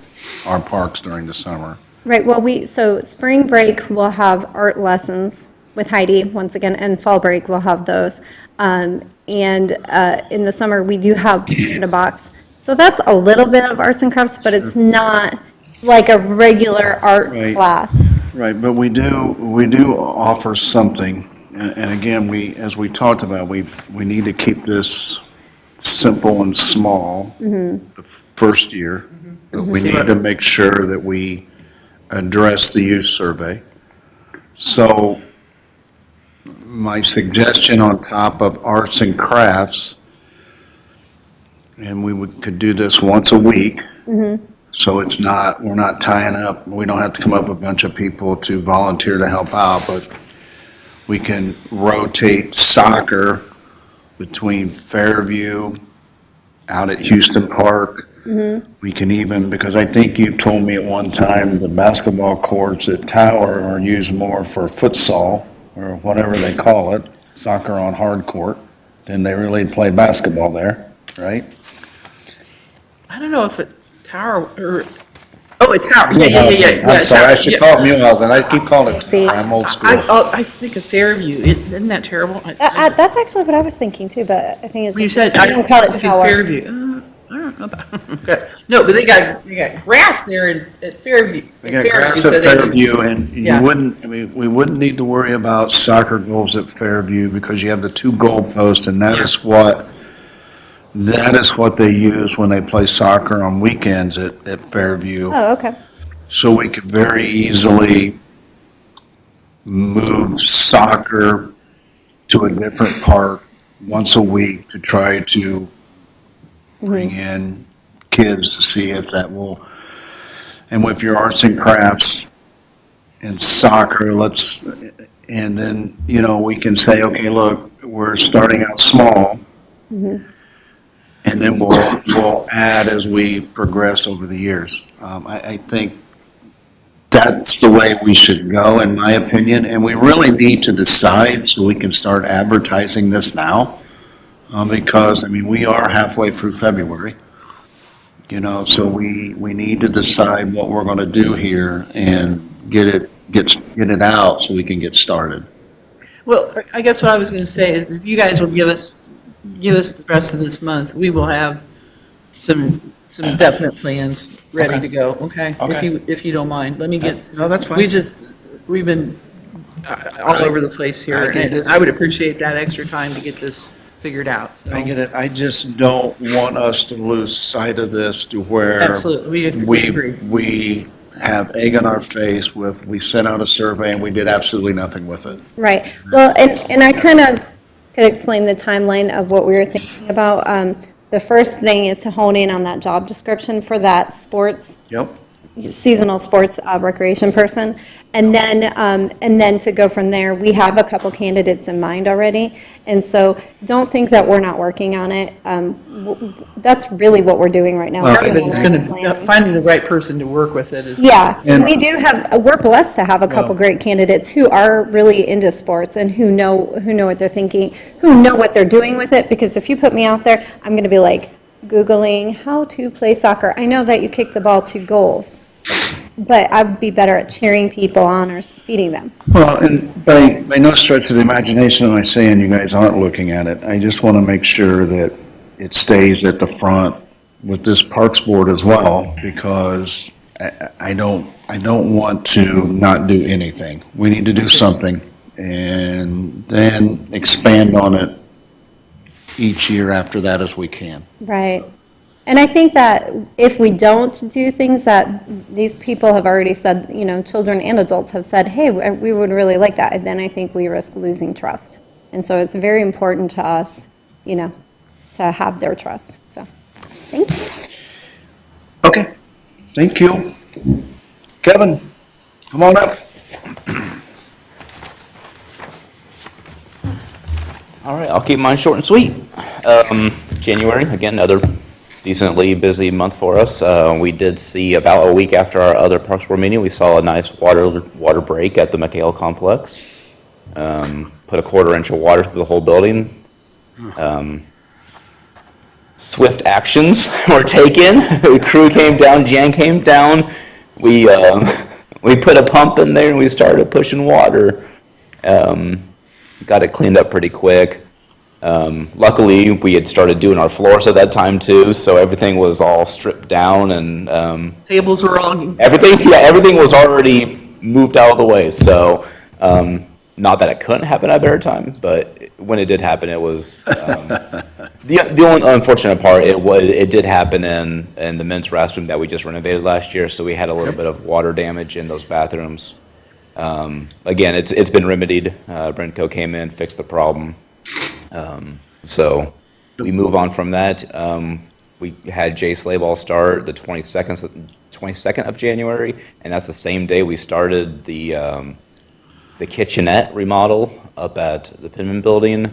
our parks during the summer. Right, well, so spring break, we'll have art lessons with Heidi, once again, and fall break, we'll have those. And in the summer, we do have in a box. So that's a little bit of arts and crafts, but it's not like a regular art Right. class. Right, but we do offer something, and again, as we talked about, we need to keep this simple and small the first year, but we need to make sure that we address the youth survey. So my suggestion on top of arts and crafts and could do this once a week. So it's not, we're not tying up, we don't have to come up with a bunch of people to volunteer to help out, but we can rotate soccer between Fairview, out at Houston Park. We can even, because I think you told me at one time, the basketball courts at Tower are used more for futsal, or whatever they call it, soccer on hard court, than they really play basketball there, right? I don't know if it Tower or, oh, it's Tower, yeah. I'm sorry, I Tower, should yeah. call it Muhausen, I keep calling it See. Tower, I'm old school. I think of Fairview, isn't that terrible? That's actually what I was thinking too, but I think it's When you just, said, I don't call it think Tower. Fairview, I don't know about, okay. No, but they got grass there at Fairview. They got grass so at they can- Fairview, and Yeah. you wouldn't, I mean, we wouldn't need to worry about soccer goals at Fairview, because you have the two goalposts, and that is what they use when they play soccer on weekends at Fairview. Oh, okay. So we could very easily move soccer to a different park once a week to try to bring in kids to see if that will, and with your arts and crafts and soccer, and then, we can say, okay, look, we're starting out small. And then we'll add as we progress over the years. I think that's the way we should go, in my opinion, and we really need to decide so we can start advertising this now. Because, we are halfway through February, so we need to decide what we're gonna do here and get it out so we can get started. Well, I guess what I was going to say is if you guys will give us the rest of this month, we will have some definite plans ready to go, okay? Okay. If you don't mind, let me get. No, that's fine. We've been all over the place here, I get and it. I would appreciate that extra time to get this figured out, so. I get it, I just don't want us to lose sight of this to where. Absolutely, we agree. We have egg on our face we sent out a survey and we did absolutely nothing with it. Right. Well, and I kind of could explain the timeline of what we were thinking about. The first thing is to hone in on that job description for that seasonal sports recreation person. And then to go from there, we have a couple candidates in mind already. And so don't think that we're not working on it. That's really what we're doing right now. Well, But it's going to, Planning. finding the right person to work with it is. Yeah, And- we do we're blessed to have a couple great candidates who are really into sports and who know what they're thinking, who know what they're doing with it, because if you put me out there, I'm gonna be like Googling how to play soccer. I know that you kick the ball to goals, but I'd be better at cheering people on or feeding them. Well, and by no stretch of the imagination am I saying you guys aren't looking at it. I just want to make sure that it stays at the front with this Parks Board as well, because I don't want to not do anything. We need to do something and then expand on it each year after that as we can. Right. And I think that if we don't do things that these people have already said, children and adults have said, hey, we would really like that, then I think we risk losing trust. And so it's very important to us, to have their trust. So, thank you. Okay, thank you. Kevin, come on up. All right, I'll keep mine short and sweet. January, again, another decently busy month for us. We did see about a week after our other Parks Board meeting, we saw a nice water break at the McHale complex. Put a 1/4 inch of water through the whole building. Swift actions were taken. The crew came down, Jan came down. We put a pump in there and we started pushing water. Got it cleaned up pretty quick. Luckily, we had started doing our floors at that time too, so everything was all stripped down and Tables were on. everything was already moved out of the way. So, not that it couldn't happen at a better time, but when it did happen, it was the only unfortunate part. It did happen in the men's restroom that we just renovated last year, so we had a little bit of water damage in those bathrooms. Again, it's been remedied. Brentco came in, fixed the problem. So we move on from that. we had Jay Slayball start the 22nd of January, and that's the same day we started the kitchenette remodel up at the Penman Building.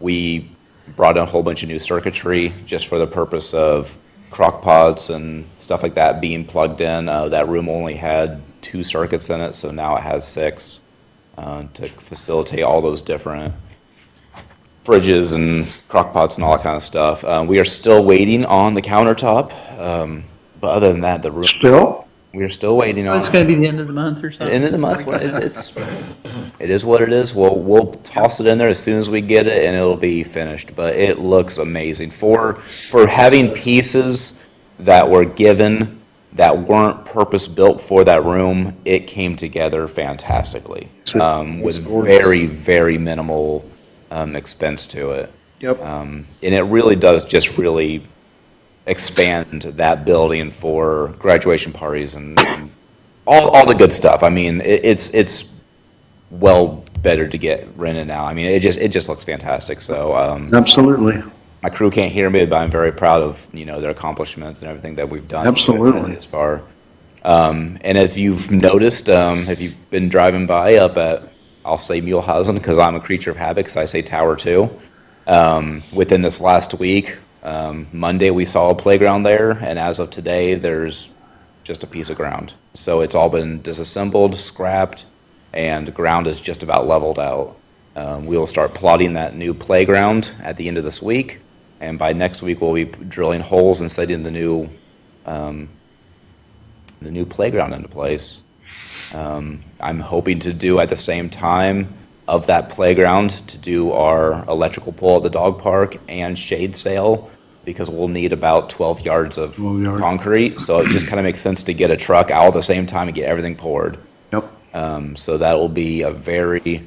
We brought in a whole bunch of new circuitry just for the purpose of crock pots and stuff like that being plugged in. That room only had 2 circuits in it, so now it has 6 to facilitate all those different fridges and crock pots and all that kind of stuff. We are still waiting on the countertop, but other than that, the room. Still? We are still waiting on. It's going to be the end of the month or something. End of the month. Well, it is what it is. We'll toss it in there as soon as we get it, and it'll be finished. But it looks amazing for having pieces that were given that weren't purpose built for that room. It came together fantastically with very, very minimal expense to it. Yep. And it really does just really expand that building for graduation parties and all the good stuff. I mean, it's well better to get rented now. I mean, it just looks fantastic. So Absolutely. my crew can't hear me, but I'm very proud of their accomplishments and everything that we've done. Absolutely. As far. And if you've noticed, if you've been driving by up at, I'll say Mulehausen because I'm a creature of habit, so I say Tower 2. Within this last week, Monday we saw a playground there, and as of today, there's just a piece of ground. So it's all been disassembled, scrapped, and ground is just about leveled out. We will start plotting that new playground at the end of this week, and by next week we'll be drilling holes and setting the new playground into place. I'm hoping to do at the same time of that playground to do our electrical pole at the dog park and shade sail because we'll need about 12 yards of 12 yards. concrete. So it just kind of makes sense to get a truck out at the same time and get everything poured. Yep. So that'll be a really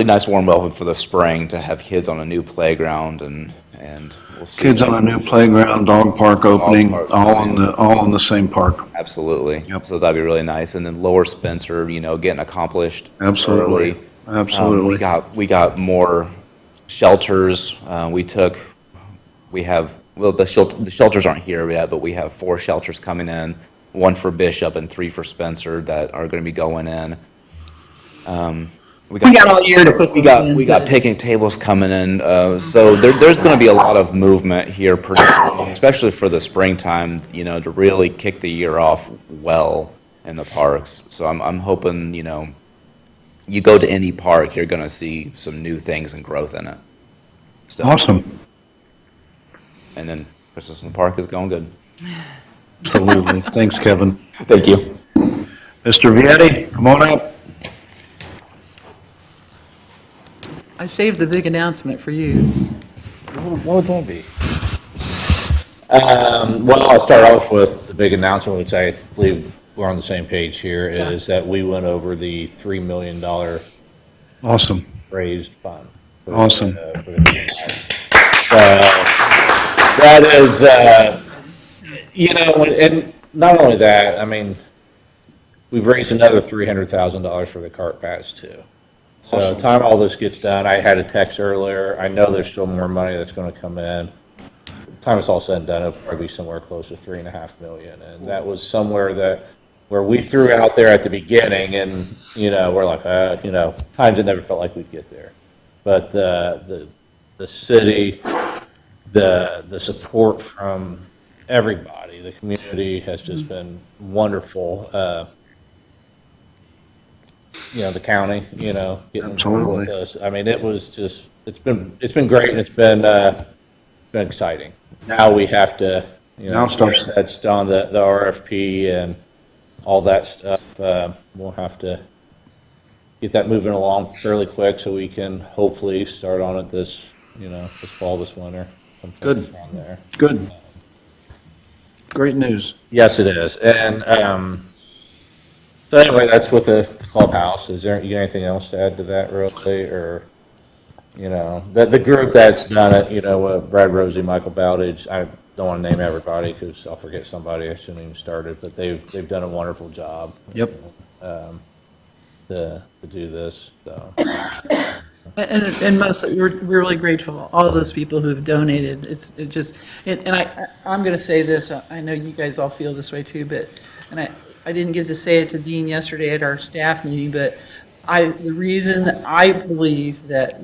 nice warm welcome for the spring to have kids on a new playground and we'll see. Kids on a new playground, dog park opening, park all opening. in the same park. Absolutely. Yep. So that'd be really nice. And then Lower Spencer, getting accomplished. Absolutely. early. Absolutely. We got more shelters. The shelters aren't here yet, but we have 4 shelters coming in, 1 for Bishop and 3 for Spencer that are going to be going in. We got all year to put We these got in, we got but- picnic tables coming in, so there's going to be a lot of movement here, especially for the springtime. To really kick the year off well in the parks. So I'm hoping you go to any park, you're going to see some new things and growth in it. So, Awesome. And then Christmas in the park is going good. Absolutely. Thanks, Kevin. Thank you. Mr. Vietti, come on up. I saved the big announcement for you. What would that be? Well, I'll start off with the big announcement, which I believe we're on the same page here, is that we went over the $3 million Awesome. raised fund. for the- Awesome. for the- That is, and not only that, I mean, we've raised another $300,000 for the cart pass too. So time all this gets done, I had a text earlier, I know there's still more money that's gonna come in. Time it's all said and done, it'll probably be somewhere close to 3.5 million. And that was somewhere where we threw out there at the beginning and, we're like, times it never felt like we'd get there. But the city, the support from everybody, the community has just been wonderful. The county, getting involved Absolutely. with us. I mean, it was just, it's been great and it's been exciting. Now we have to, Now it starts- that's on the RFP and all that stuff. We'll have to get that moving along fairly quick so we can hopefully start on it this fall, this winter. Good. On there. Good. Great news. Yes, it is. And so anyway, that's with the clubhouse. Is there anything else to add to that, really, or the group that's done it? Brad Rosie, Michael Bowditch. I don't want to name everybody because I'll forget somebody. I shouldn't even start it, but they've done a wonderful job. Yep. To do this. So And mostly, we're really grateful, all those people who've donated. I'm going to say this, I know you guys all feel this way too, and I didn't get to say it to Dean yesterday at our staff meeting, but the reason I believe that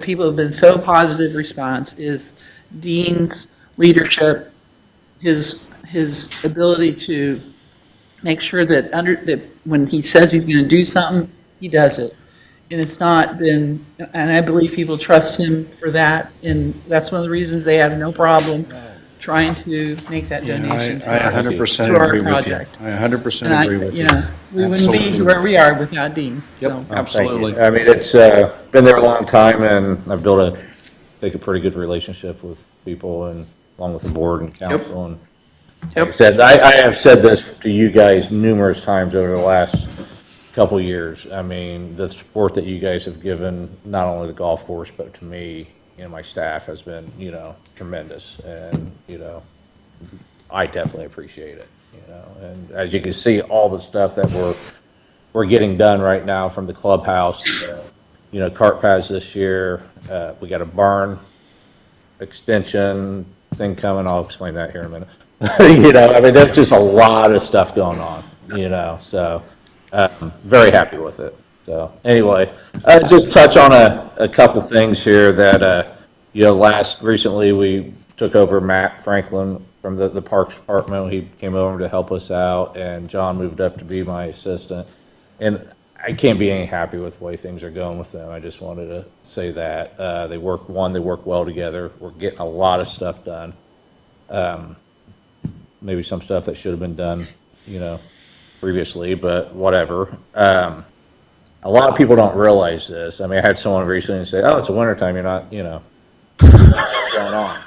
people have been so positive response is Dean's leadership, his ability to make sure that when he says he's going to do something, he does it. And it's not been, and I believe people trust him for that, and that's one of the reasons they have no problem trying to make that donation I to 100% to our agree with you. project. I 100% And agree with you. we wouldn't be Absolutely. where we are without Dean. Yep, So, absolutely. I mean, it's been there a long time, and I've built a pretty good relationship with people, and along with the board and council. And like I said, I have said this to you guys numerous times over the last couple years. I mean, the support that you guys have given, not only the golf course, but to me and my staff has been, tremendous. And, I definitely appreciate it, And as you can see, all the stuff that we're getting done right now from the clubhouse, cart paths this year. We got a barn extension thing coming. I'll explain that here in a minute. I mean, there's just a lot of stuff going on, so very happy with it. So anyway, just touch on a couple things here that, recently we took over Matt Franklin from the Parks Department. He came over to help us out, and John moved up to be my assistant. And I can't be any happy with the way things are going with them. I just wanted to say that. They work well together. We're getting a lot of stuff done. Maybe some stuff that should have been done, previously, but whatever. A lot of people don't realize this. I mean, I had someone recently say, "Oh, it's a wintertime, you're not, what's going on?"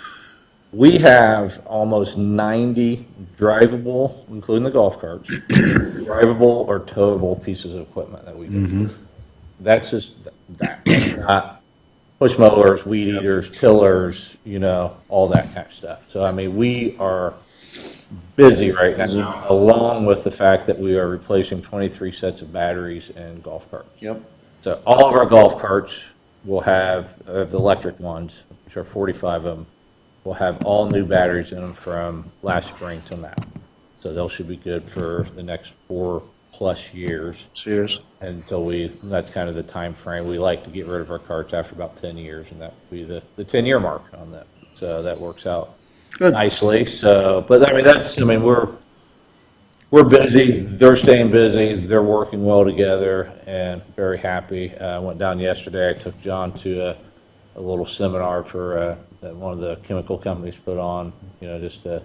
We have almost 90 drivable, including the golf carts, drivable or towable pieces of equipment that we do. That's just that. That's not push mowers, weed eaters, tillers, all that kind of stuff. So, I mean, we are busy right now, along with the fact that we are replacing 23 sets of batteries in golf carts. Yep. So all of our golf carts will have, the electric ones, which are 45 of them, will have all new batteries in them from last spring till now. So those should be good for the next 4+ years Cheers. until that's kind of the time frame. We like to get rid of our carts after about 10 years, and that would be the 10-year mark on that. So that works out nicely. So, but I mean, we're busy. They're staying busy. They're working well together, and very happy. I went down yesterday. I took John to a little seminar for that one of the chemical companies put on. Just a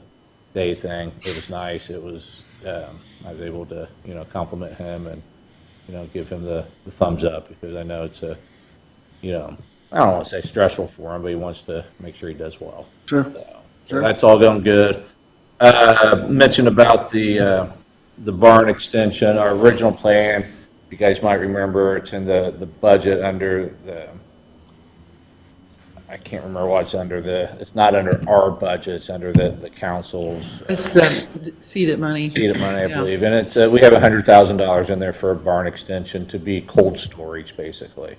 day thing. It was nice. It was. I was able to compliment him and give him the thumbs up, because I know it's I don't want to say stressful for him, but he wants to make sure he does well. Sure. So that's all going good. Mentioned about the barn extension. Our original plan, you guys might remember, it's in the budget under I can't remember what's under it's not under our budget, it's under the council's. it's the seeded money. Seeded money, I Yeah. believe. And it's, we have $100,000 in there for a barn extension to be cold storage, basically.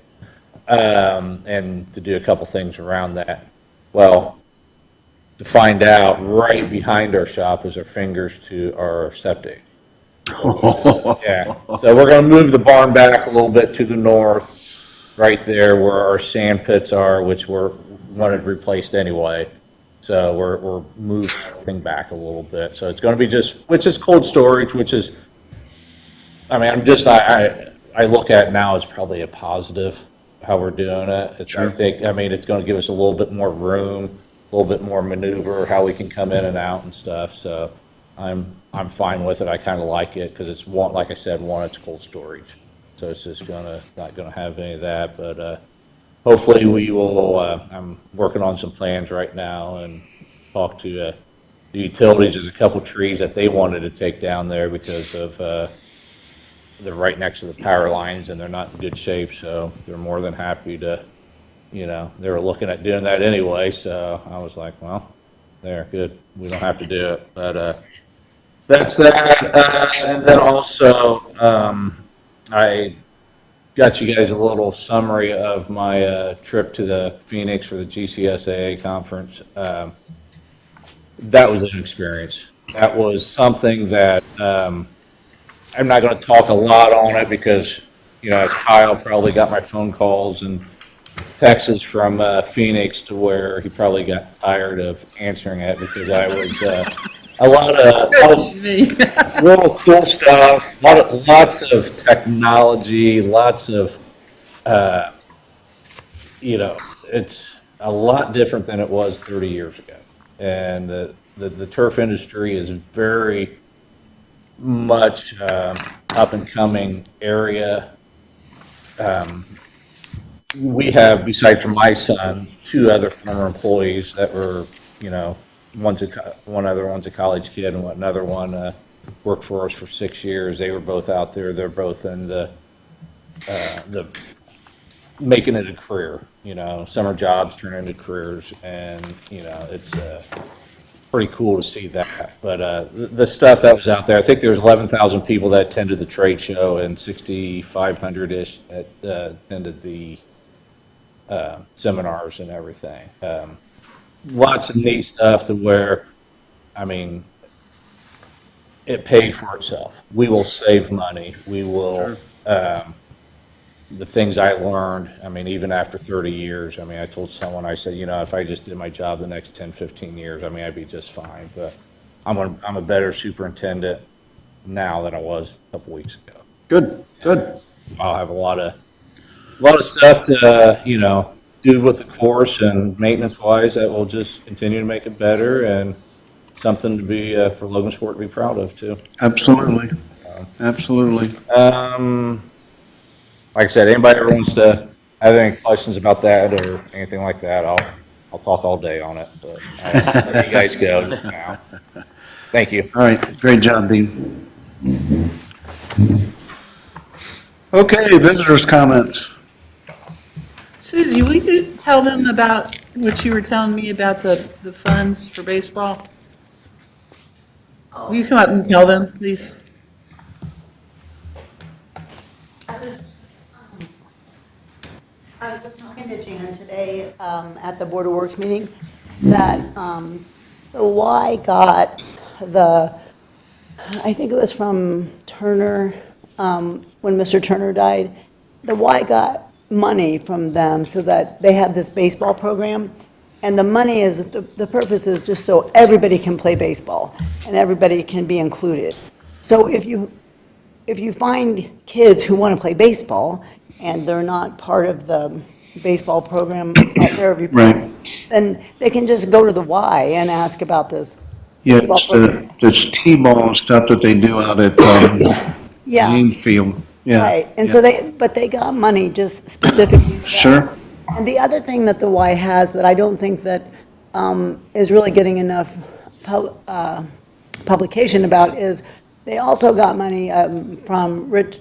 And to do a couple things around that. Well, to find out, right behind our shop is our fingers to our septic. Yeah, so we're gonna move the barn back a little bit to the north, right there where our sand pits are, which were wanted replaced anyway. So we're moving everything back a little bit. So it's gonna be which is cold storage, which is, I mean, I look at it now as probably a positive, how we're doing it. I think, it's gonna give us a little bit more room, a little bit more maneuver, how we can come in and out and stuff. So I'm fine with it. I kind of like it because it's like I said, it's cold storage. So it's just not gonna have any of that, but hopefully we will, I'm working on some plans right now and talk to the utilities. There's a couple trees that they wanted to take down there because of, they're right next to the power lines and they're not in good shape. So they're more than happy to, they were looking at doing that anyway. So I was like, well, there, good. We don't have to do it, but, that's that. And then also, I got you guys a little summary of my trip to the Phoenix for the GCSAA conference. That was an experience. That was something that I'm not going to talk a lot on it because, as Kyle probably got my phone calls and texts from Phoenix to where he probably got tired of answering it because I was a lot of little cool stuff, lots of technology, lots of, it's a lot different than it was 30 years ago. And the turf industry is very much up and coming area. We have, besides from my son, 2 other former employees that were, one other one's a college kid and another one worked for us for 6 years. They were both out there. They're both in the making it a career. Summer jobs turn into careers, and it's pretty cool to see that. But the stuff that was out there, I think there was 11,000 people that attended the trade show and 6,500-ish that attended the seminars and everything. Lots of neat stuff to where, it paid for itself. We will save money. We will, the things I learned, even after 30 years, I told someone, I said, if I just did my job the next 10, 15 years, I'd be just fine. But I'm a better superintendent now than I was a couple weeks ago. Good, good. I'll have a lot of stuff to, do with the course and maintenance-wise that will just continue to make it better and something to be, for Logansport to be proud of, too. Absolutely. Absolutely. Like I said, anybody ever wants to have any questions about that or anything like that, I'll talk all day on it, but I'll let you guys go now. Thank you. All right, great job, Dean. Okay, visitors' comments. Susie, will you tell them about what you were telling me about the funds for baseball? Will you come up and tell them, please? I was just talking to Jan today at the Board of Works meeting that the Y got I think it was from Turner, when Mr. Turner died, the Y got money from them so that they have this baseball program. And the money is, the purpose is just so everybody can play baseball and everybody can be included. So if you find kids who want to play baseball and they're not part of the baseball program at Fairview, Right. then they can just go to the Y and ask about this Yeah, baseball it's program. this T-ball and stuff that they do out at Yeah, Greenfield. Yeah. right. And so but they got money just specifically. for that. Sure. And the other thing that the Y has that I don't think that is really getting enough publication about is they also got money from Rich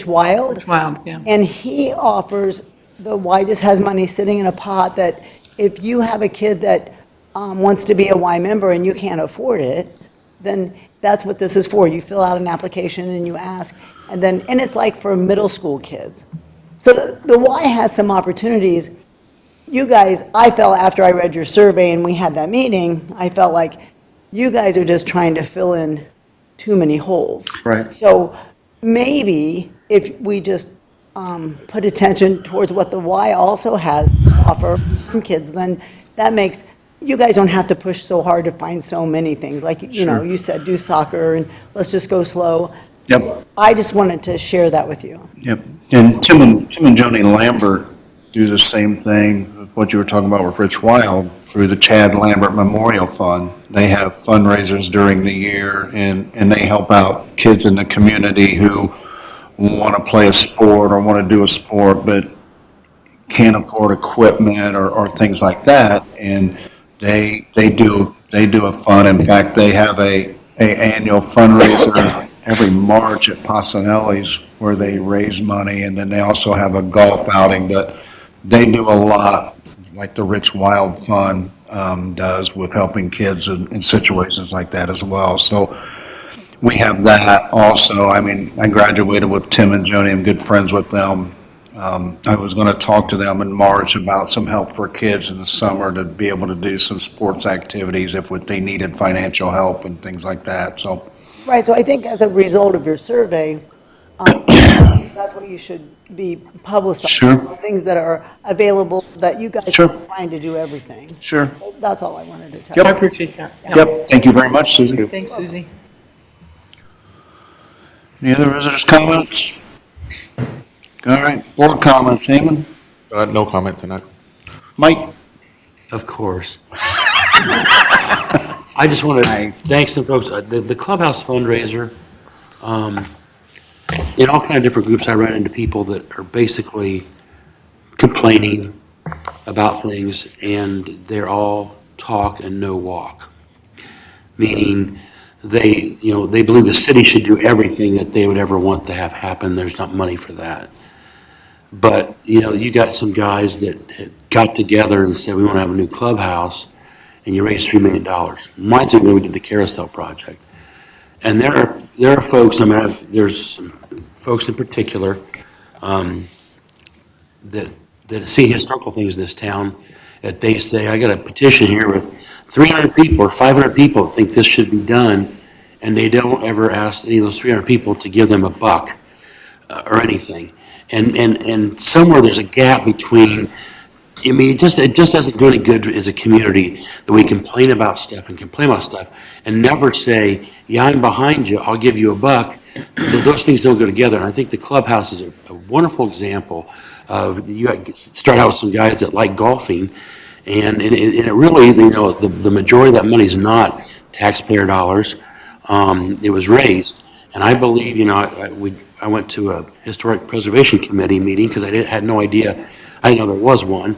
Wild. It's wild, yeah. And he offers, the Y just has money sitting in a pot that if you have a kid that wants to be a Y member and you can't afford it, then that's what this is for. You fill out an application and you ask, and it's like for middle school kids. So the Y has some opportunities. You guys, I felt after I read your survey and we had that meeting, I felt like you guys are just trying to fill in too many holes. Right. So maybe if we just put attention towards what the Y also has to offer some kids, then that makes, you guys don't have to push so hard to find so many things. Like, you said, do soccer and let's just go slow. Yep. I just wanted to share that with you. Yep. And Tim and Joni Lambert do the same thing, what you were talking about with Rich Wild, through the Chad Lambert Memorial Fund. They have fundraisers during the year, and they help out kids in the community who want to play a sport or want to do a sport but can't afford equipment or things like that. And they do a fund. In fact, they have a annual fundraiser every March at Pasanelli's where they raise money, and then they also have a golf outing. But they do a lot, like the Rich Wild Fund does, with helping kids in situations like that as well. So we have that also. I mean, I graduated with Tim and Joni. I'm good friends with them. I was going to talk to them in March about some help for kids in the summer to be able to do some sports activities if they needed financial help and things like that, so. Right, so I think as a result of your survey, that's what you should be publicizing. Sure. Things that are available that you guys Sure. can find to do everything. Sure. That's all I wanted to tell Yep. you. I appreciate that. Yep, thank you very much, Susie. Thanks, Susie. Any other visitors' comments? All right, board comments, Eamon? No comment tonight. Mike? Of course. I just want to thank some folks, the Clubhouse fundraiser, in all kind of different groups, I run into people that are basically complaining about things, and they're all talk and no walk. Meaning, they believe the city should do everything that they would ever want to have happen. There's not money for that. But, you got some guys that had got together and said, we want to have a new clubhouse, and you raised $3 million. Reminds me when we did the carousel project. And there are folks, there's some folks in particular that see historical things in this town, that they say, I got a petition here with 300 people or 500 people that think this should be done, and they don't ever ask any of those 300 people to give them a buck or anything. And somewhere there's a gap between, it just doesn't do any good as a community that we complain about stuff and never say, yeah, I'm behind you, I'll give you a buck. Those things don't go together. And I think the clubhouse is a wonderful example of, you start out with some guys that like golfing, and it really, the majority of that money is not taxpayer dollars. It was raised. And I believe, I went to a historic preservation committee meeting because I had no idea. I didn't know there was one.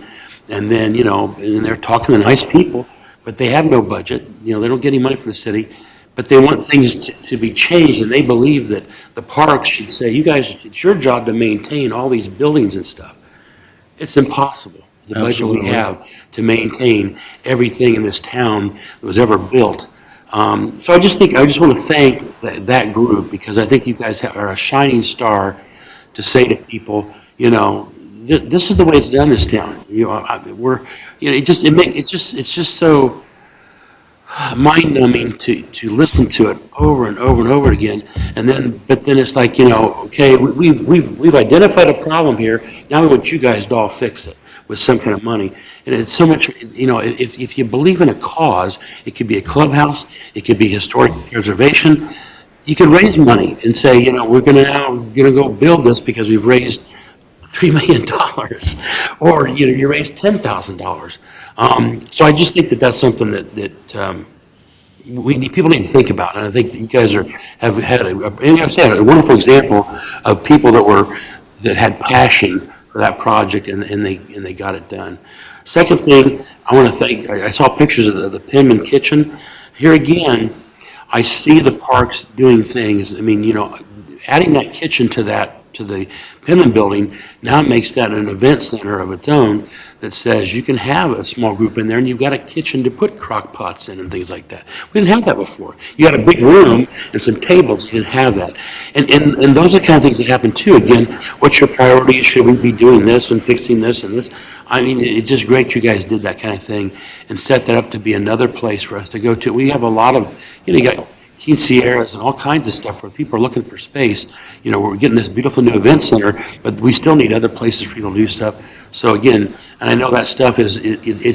And then, and they're talking to nice people, but they have no budget. They don't get any money from the city, but they want things to be changed. And they believe that the parks should say, you guys, it's your job to maintain all these buildings and stuff. It's impossible. The budget Absolutely. we have to maintain everything in this town that was ever built. So I just want to thank that group, because I think you guys are a shining star to say to people, this is the way it's done in this town. It's just so mind-numbing to listen to it over and over and over again. But then it's like, okay, we've identified a problem here. Now we want you guys to all fix it with some kind of money. And it's so much, if you believe in a cause, it could be a clubhouse, it could be historic preservation. You could raise money and say, we're going to go build this because we've raised $3 million, or you raised $10,000. So I just think that that's something that people need to think about, and I think that you guys have had a wonderful example of people that had passion for that project, and they got it done. Second thing, I want to thank. I saw pictures of the Penman Kitchen. Here again, I see the parks doing things. I mean, adding that kitchen to the Penman building now makes that an event center of its own, that says you can have a small group in there, and you've got a kitchen to put crock pots in and things like that. We didn't have that before. You got a big room and some tables, you didn't have that. And those are the kind of things that happen too. Again, what's your priority? Should we be doing this and fixing this and this? I mean, it's just great you guys did that kind of thing and set that up to be another place for us to go to. We have a lot of, you got Keen Sierras and all kinds of stuff where people are looking for space. We're getting this beautiful new event center, but we still need other places for people to do stuff. So again, and I know that stuff it's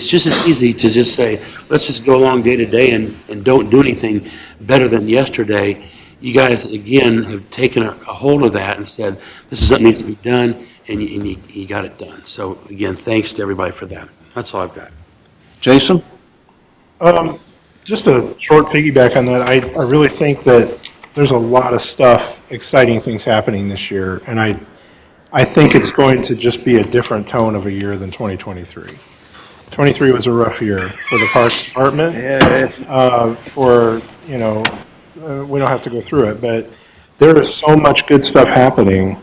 just as easy to just say, let's just go along day to day and don't do anything better than yesterday. You guys, again, have taken a hold of that and said, this is something that needs to be done, and you got it done. So again, thanks to everybody for that. That's all I've got. Jason? Just a short piggyback on that, I really think that there's a lot of stuff, exciting things happening this year, and I think it's going to just be a different tone of a year than 2023. 23 was a rough year for the Parks Department. We don't have to go through it, but there is so much good stuff happening,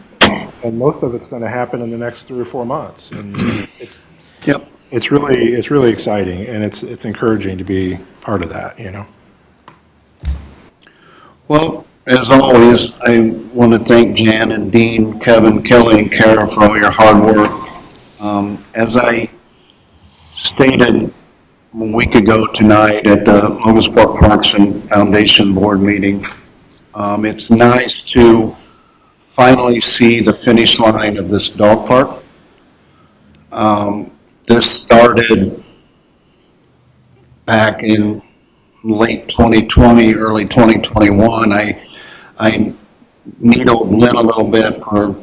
and most of it's going to happen in the next 3 or 4 months. And it's really exciting, and it's encouraging to be part of that. Well, as always, I want to thank Jan and Dean, Kevin, Kelly, and Kara for all your hard work. As I stated a week ago tonight at the Logansport Parks and Foundation Board meeting, it's nice to finally see the finish line of this dog park. This started back in late 2020, early 2021. I needled Lynn a little bit for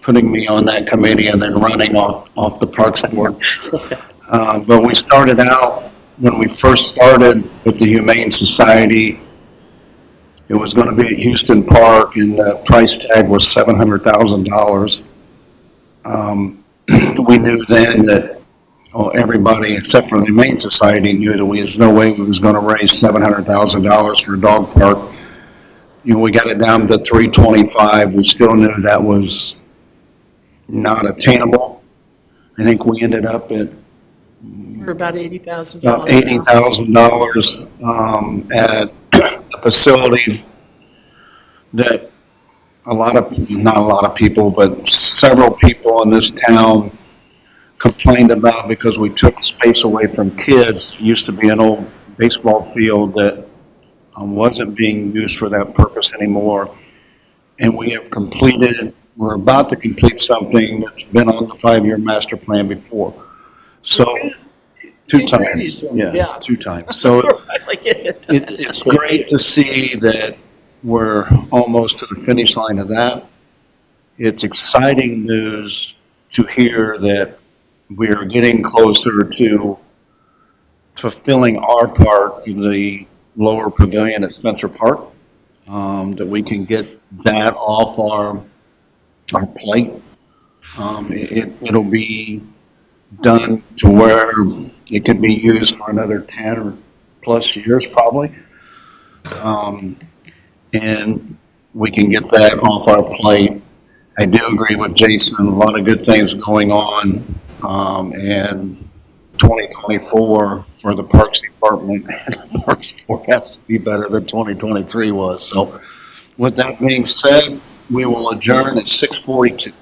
putting me on that committee and then running off the Parks Board. But we started out, when we first started with the Humane Society, it was going to be at Houston Park, and the price tag was $700,000. We knew then that everybody except for the Humane Society knew that there's no way we was going to raise $700,000 for a dog park. You know, we got it down to 325. We still knew that was not attainable. I think we ended up at For about $80,000. about $80,000 at a facility that not a lot of people, but several people in this town complained about because we took space away from kids. It used to be an old baseball field that wasn't being used for that purpose anymore. And we're about to complete something that's been on the 5-year master plan before. So, two times, yeah, 2 times. So it's great to see that we're almost to the finish line of that. It's exciting news to hear that we are getting closer to fulfilling our part of the lower pavilion at Spencer Park, that we can get that off our plate. It'll be done to where it can be used for another 10 or plus years probably. And we can get that off our plate. I do agree with Jason, a lot of good things going on. And 2024 for the Parks Department and the Parks Board has to be better than 2023 was. So with that being said, we will adjourn at 6:42.